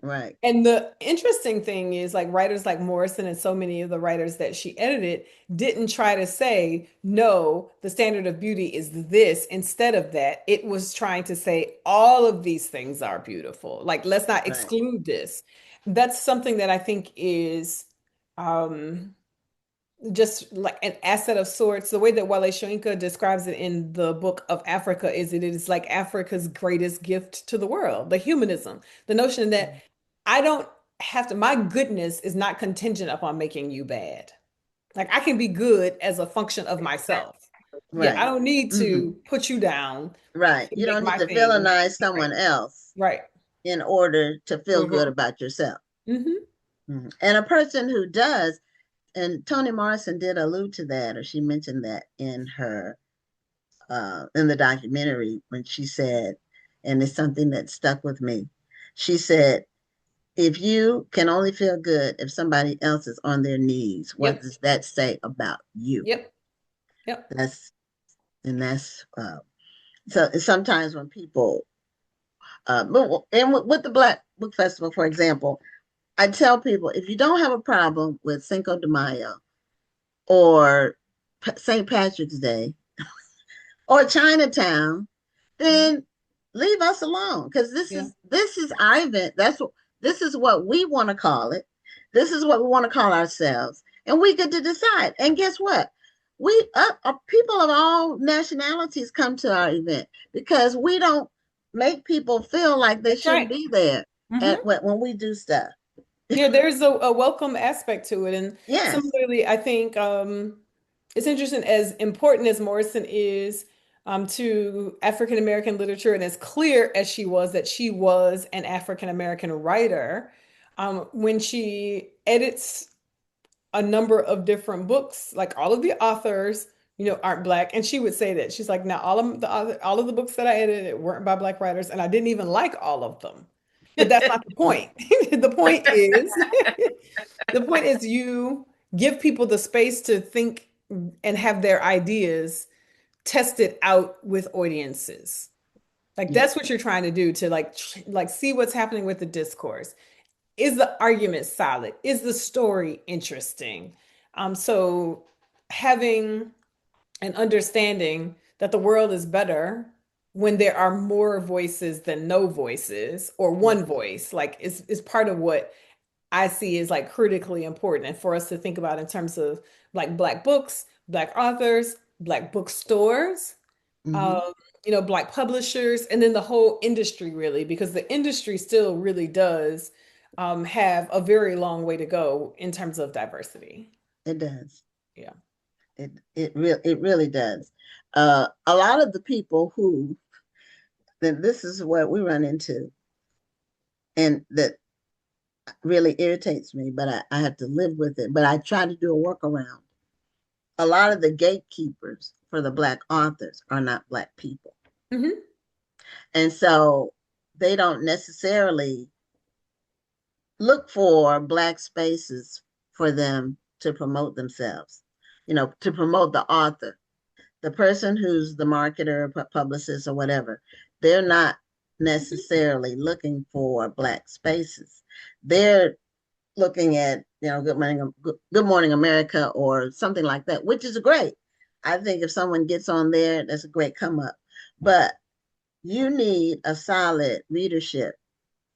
Right. And the interesting thing is, like writers like Morrison and so many of the writers that she edited didn't try to say, no, the standard of beauty is this instead of that. It was trying to say all of these things are beautiful. Like, let's not Right. exclude this. That's something that I think is um, just like an asset of sorts. The way that Wale Soyinka describes it in the book of Africa is it is like Africa's greatest gift to the world, the humanism, the notion that I don't have to, my goodness is not contingent upon making you bad. Like I can be good as a function of myself. Yeah, I Right. don't need Hmm. to put you down Right. to You make don't need my to thing villainize right. someone else Right. in order to feel good Mhm. about yourself. Hmm. Mhm. And a person who does, and Toni Morrison did allude to that, or she mentioned that in the documentary when she said, and it's something that stuck with me. She said, if you can only feel good if somebody else is on their knees, what Yep. does that say about you? Yep. Yep. That's and that's so sometimes when people and with the Black Book Festival, for example, I tell people if you don't have a problem with Cinco de Mayo or St. Patrick's Day or Chinatown, then leave us alone because Yeah. this is our event. This is what we want to call it. This is what we want to call ourselves, and we get to decide. And guess what? We people of all nationalities come to our event because we don't make people feel like they That's shouldn't right. be there Hmm. at when we do stuff. Yeah, there's a welcome aspect to it. And Yes, similarly, I think it's interesting as important as Morrison is to African American literature, and as clear as she was that she was an African American writer, when she edits a number of different books, like all of the authors, aren't black. And she would say that she's like, now all of the books that I edited weren't by black writers, and I didn't even like all of them. But that's not the point. The point is, the point is you give people the space to think and have their ideas tested out with audiences. Like yes, that's what you're trying to do to like see what's happening with the discourse. Is the argument solid? Is the story interesting? So having an understanding that the world is better when there are more voices than no voices or one voice, like is part of what I see is like critically important and for us to think about in terms of like black books, black authors, black bookstores, mm-hmm. um, black publishers, and then the whole industry really, because the industry still really does have a very long way to go in terms of diversity. It does. Yeah. It really does. A lot of the people who then this is what we run into, and that really irritates me, but I have to live with it. But I try to do a workaround. A lot of the gatekeepers for the Black authors are not Black people. Hmm. And so they don't necessarily look for Black spaces for them to promote themselves, to promote the author. The person who's the marketer, publicist, or whatever, they're not necessarily looking for Black spaces. They're looking at Good Morning America or something like that, which is great. I think if someone gets on there, that's a great come up. But you need a solid readership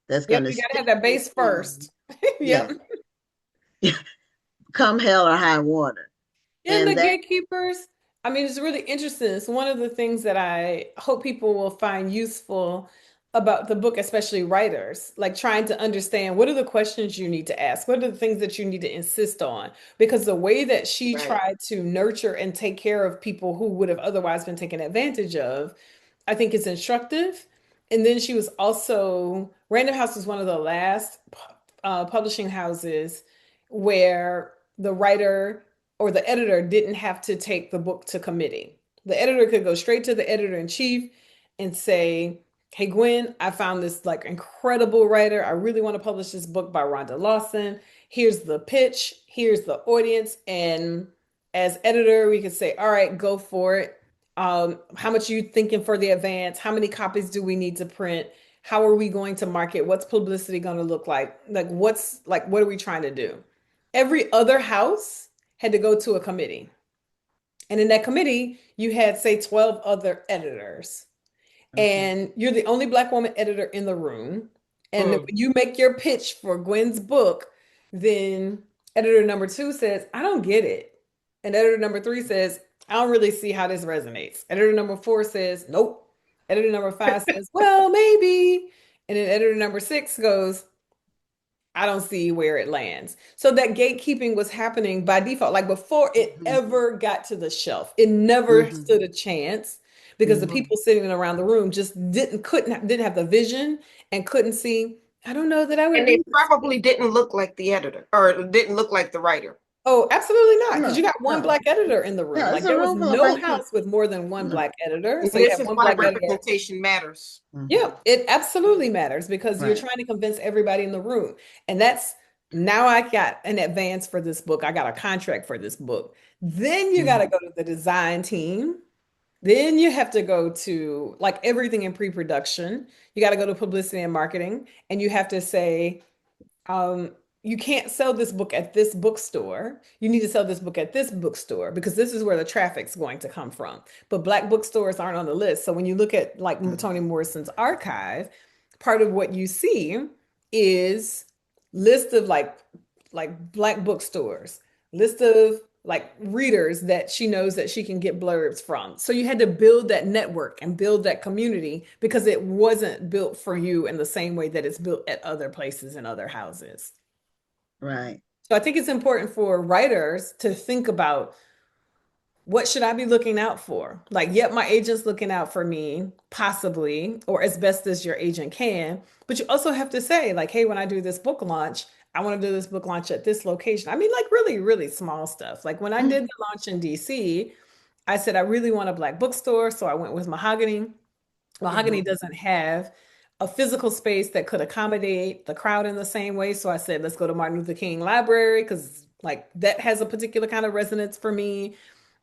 that's going Yep, to you got to have stick that with base you. first. Yeah, Yep. come hell or high water, And the and that. gatekeepers, I mean, it's really interesting. It's one of the things that I hope people will find useful about the book, especially writers, like trying to understand what are the questions you need to ask? What are the things that you need to insist on? Because the way that she Right. tried to nurture and take care of people who would have otherwise been taken advantage of, I think is instructive. And then she was also, Random House was one of the last publishing houses where the writer or the editor didn't have to take the book to committee. The editor could go straight to the editor in chief and say, hey Gwen, I found this like incredible writer. I really want to publish this book by Rhonda Lawson. Here's the pitch, here's the audience. And as editor, we could say, all right, go for it. How much are you thinking for the advance? How many copies do we need to print? How are we going to market? What's publicity going to look like? What are we trying to do? Every other house had to go to a committee. And in that committee, you had, say, 12 other editors, Okay. and you're the only Black woman editor in the room. And when Mm. you make your pitch for Gwen's book, then editor number two says, I don't get it. And editor number three says, I don't really see how this resonates. Editor number four says, nope. Editor number five says, well, maybe. And then editor number six goes, I don't see where it lands. So that gatekeeping was happening by default. Like before it Mhm. ever got to the shelf, it never Mhm. stood a chance because the Mhm. people sitting around the room just didn't have the vision and couldn't see. I don't know that I would And they read this. probably didn't look like the editor or didn't look like the writer. Oh, absolutely not. Because you No, got one no, Black editor in the room. no. It's Like a there was room full of no white people. house with more than one No. Black editor. And So you this have is one why Black editor. representation matters. Yeah, Mhm. it absolutely matters because you're Right. trying to convince everybody in the room. And that's now I got an advance for this book. I got a contract for this book. Then you got to Mhm. go to the design team. Then you have to go to like everything in pre-production. You got to go to publicity and marketing, and you have to say, um, you can't sell this book at this bookstore. You need to sell this book at this bookstore because this is where the traffic's going to come from. But Black bookstores aren't on the list. So when you look at like Toni Morrison's archive, part of what you see is list of like Black bookstores, list of like readers that she knows that she can get blurbs from. So you had to build that network and build that community because it wasn't built for you in the same way that it's built at other places and other houses. Right. So I think it's important for writers to think about what should I be looking out for? Like, yep, my agent's looking out for me, possibly, or as best as your agent can. But you also have to say, like, hey, when I do this book launch, I want to do this book launch at this location. I mean, like really, really small stuff. Like when I did the launch in DC, I said I really want a Black bookstore. So I went with Mahogany. Mahogany Mhm. doesn't have a physical space that could accommodate the crowd in the same way. So I said, let's go to Martin Luther King Library because like that has a particular kind of resonance for me.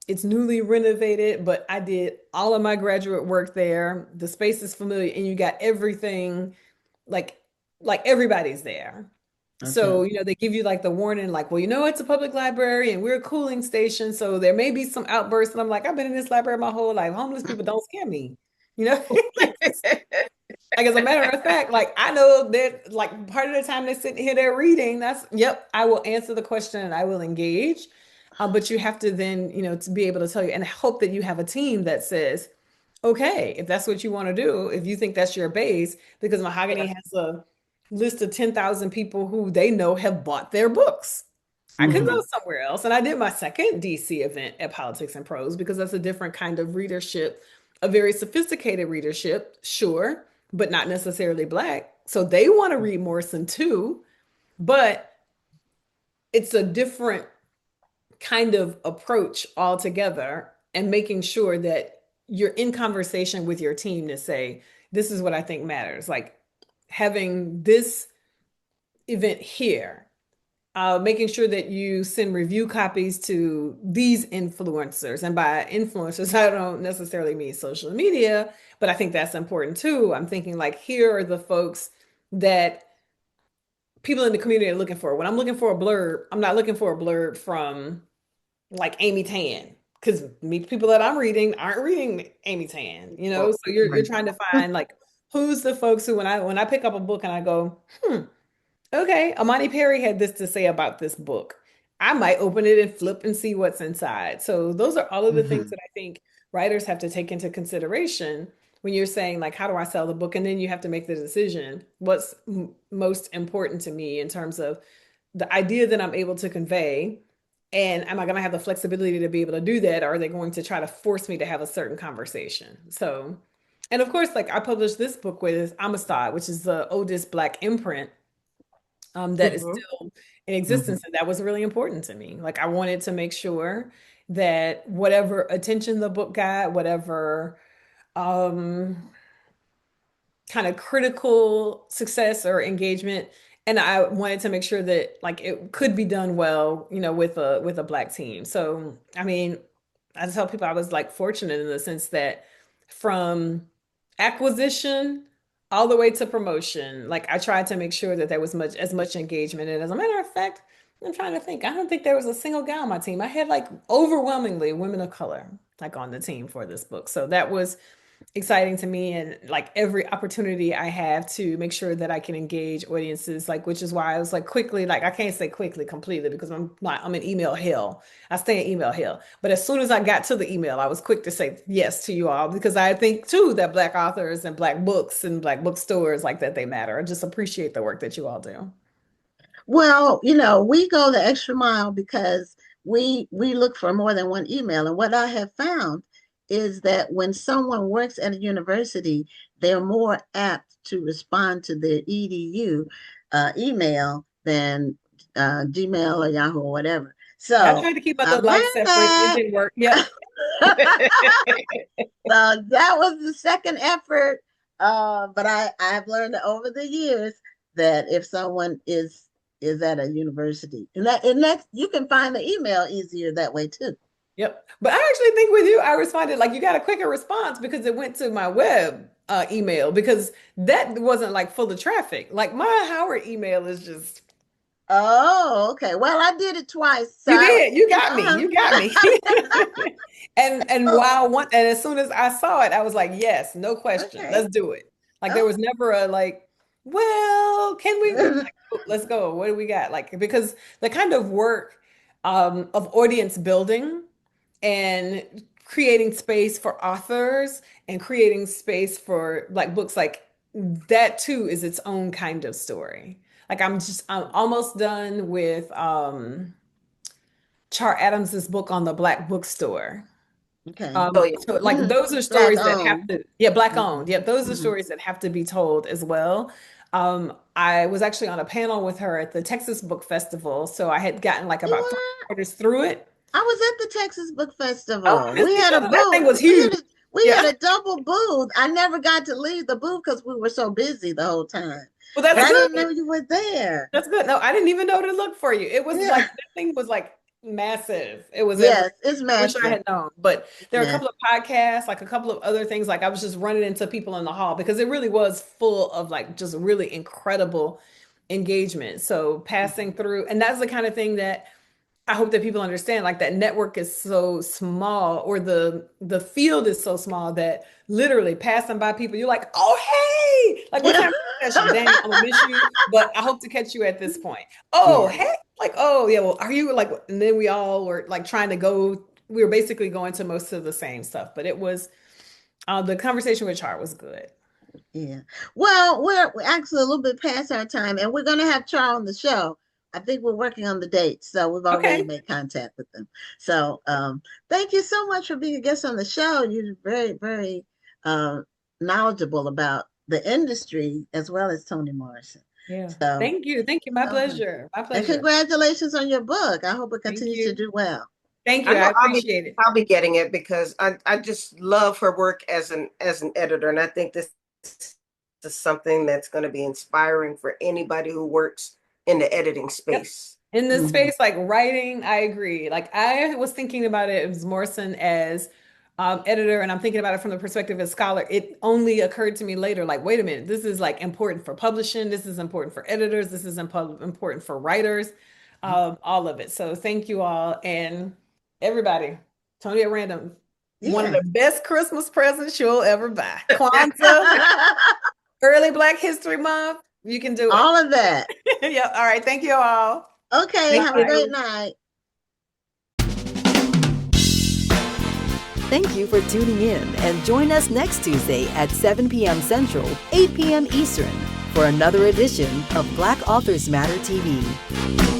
It's newly renovated, but I did all of my graduate work there. The space is familiar and you got everything like everybody's there. Okay. So, they give you like the warning, like, well, it's a public library and we're a cooling station. So there may be some outbursts. And I'm like, I've been in this library my whole life. Homeless people don't scare me. You know, like as a matter of fact, like I know that like part of the time they're sitting here, they're reading. Yep, I will answer the question and I will engage. But you have to then, to be able to tell you and hope that you have a team that says, okay, if that's what you want to do, if you think that's your base, because Mahogany Yeah. has a list of 10,000 people who they know have bought their books. I could go Mhm. somewhere else. And I did my second DC event at Politics and Prose because that's a different kind of readership, a very sophisticated readership, sure, but not necessarily Black. So they want to read Morrison too, but it's a different kind of approach altogether and making sure that you're in conversation with your team to say, this is what I think matters. Like having this event here, making sure that you send review copies to these influencers. And by influencers, I don't necessarily mean social media, but I think that's important too. I'm thinking like, here are the folks that people in the community are looking for. When I'm looking for a blurb, I'm not looking for a blurb from like Amy Tan because me people that I'm reading aren't reading Amy Tan, Well, so you're Right. trying to find like who's the folks who when I pick up a book and I go, okay, Amani Perry had this to say about this book. I might open it and flip and see what's inside. So those are all of the things Mhm. that I think writers have to take into consideration when you're saying like, how do I sell the book? And then you have to make the decision, what's most important to me in terms of the idea that I'm able to convey, and am I going to have the flexibility to be able to do that? Or are they going to try to force me to have a certain conversation? So, and of course, like I published this book with Amistad, which is the oldest Black imprint that is mhm. still in existence. Mhm. And that was really important to me. Like I wanted to make sure that whatever attention the book got, whatever um, kind of critical success or engagement. And I wanted to make sure that like it could be done well, with a Black team. So, I mean, I tell people I was like fortunate in the sense that from acquisition all the way to promotion, like I tried to make sure that there was as much engagement. And as a matter of fact, I'm trying to think. I don't think there was a single guy on my team. I had like overwhelmingly women of color like on the team for this book. So that was exciting to me, and like every opportunity I have to make sure that I can engage audiences, like, which is why I was like quickly, like I can't say quickly completely because I'm in email hell. I stay in email hell. But as soon as I got to the email, I was quick to say yes to you all because I think too that Black authors and Black books and Black bookstores like that, they matter. I just appreciate the work that you all do. Well, we go the extra mile because we look for more than one email. And what I have found is that when someone works at a university, they're more apt to respond to their edu email than Gmail or Yahoo or whatever. So I tried to keep my life separate. It didn't work. Yeah. So that was the second effort. But I've learned over the years that if someone is at a university, and that you can find the email easier that way too. Yep. But I actually think with you, I responded like you got a quicker response because it went to my web email because that wasn't like full of traffic. Like my Howard email is just. Oh, okay. Well, I did it twice. So you did. You got me. You got me. and as soon as I saw it, I was like, yes, no question. Okay. Let's do it. Like there was never a like, well, can we? Like, let's go. What do we got? Like because the kind of work of audience building and creating space for authors and creating space for like books like that too is its own kind of story. Like I'm almost done with Char Adams's book on the Black bookstore. Okay. So like those are stories that have to, Black owned. Yeah, those are stories that have to be told as well. I was actually on a panel with her at the Texas Book Festival. So I had gotten like about 3 quarters through it. I was at the Texas Book Festival. Oh, we had a booth. That thing was huge. We had a double booth. I never got to leave the booth because we were so busy the whole time. Well, that's good. I didn't know you were there. That's good. No, I didn't even know to look for you. It was like that thing was like massive. It was it's massive. I wish I had known. But there are a couple of podcasts, like a couple of other things. Like I was just running into people in the hall because it really was full of like just really incredible engagement. So passing through, and that's the kind of thing that I hope that people understand, like that network is so small or the field is so small that literally passing by people, you're like, oh, hey, like what time is it? Dang, I'm gonna miss you, but I hope to catch you at this point. Oh, hey, like, oh yeah, well, are you like, and then we all were like trying to go, we were basically going to most of the same stuff, but it was, the conversation with Char was good. Yeah. Well, we're actually a little bit past our time and we're going to have Char on the show. I think we're working on the dates, so we've already made contact with them. So thank you so much for being a guest on the show. You're very, very knowledgeable about the industry as well as Toni Morrison. Yeah. So, thank you. My pleasure. My pleasure. And congratulations on your book. I hope it continues to do well. Thank you. I appreciate it. I'll be getting it because I just love her work as an editor, and I think this is something that's going to be inspiring for anybody who works in the editing space. Yep. In the space, like writing, I agree. Like I was thinking about it as Morrison as editor, and I'm thinking about it from the perspective of scholar. It only occurred to me later, like, wait a minute, this is like important for publishing. This is important for editors. This is important for writers, all of it. So thank you all. And everybody, Toni at Random, one of the best Christmas presents you'll ever buy. Kwanzaa, early Black History Month. You can do all of that. Yep. All right. Thank you all. Okay. Have a great night. Thank you for tuning in and join us next Tuesday at 7 p.m. Central, 8 p.m. Eastern for another edition of Black Authors Matter TV.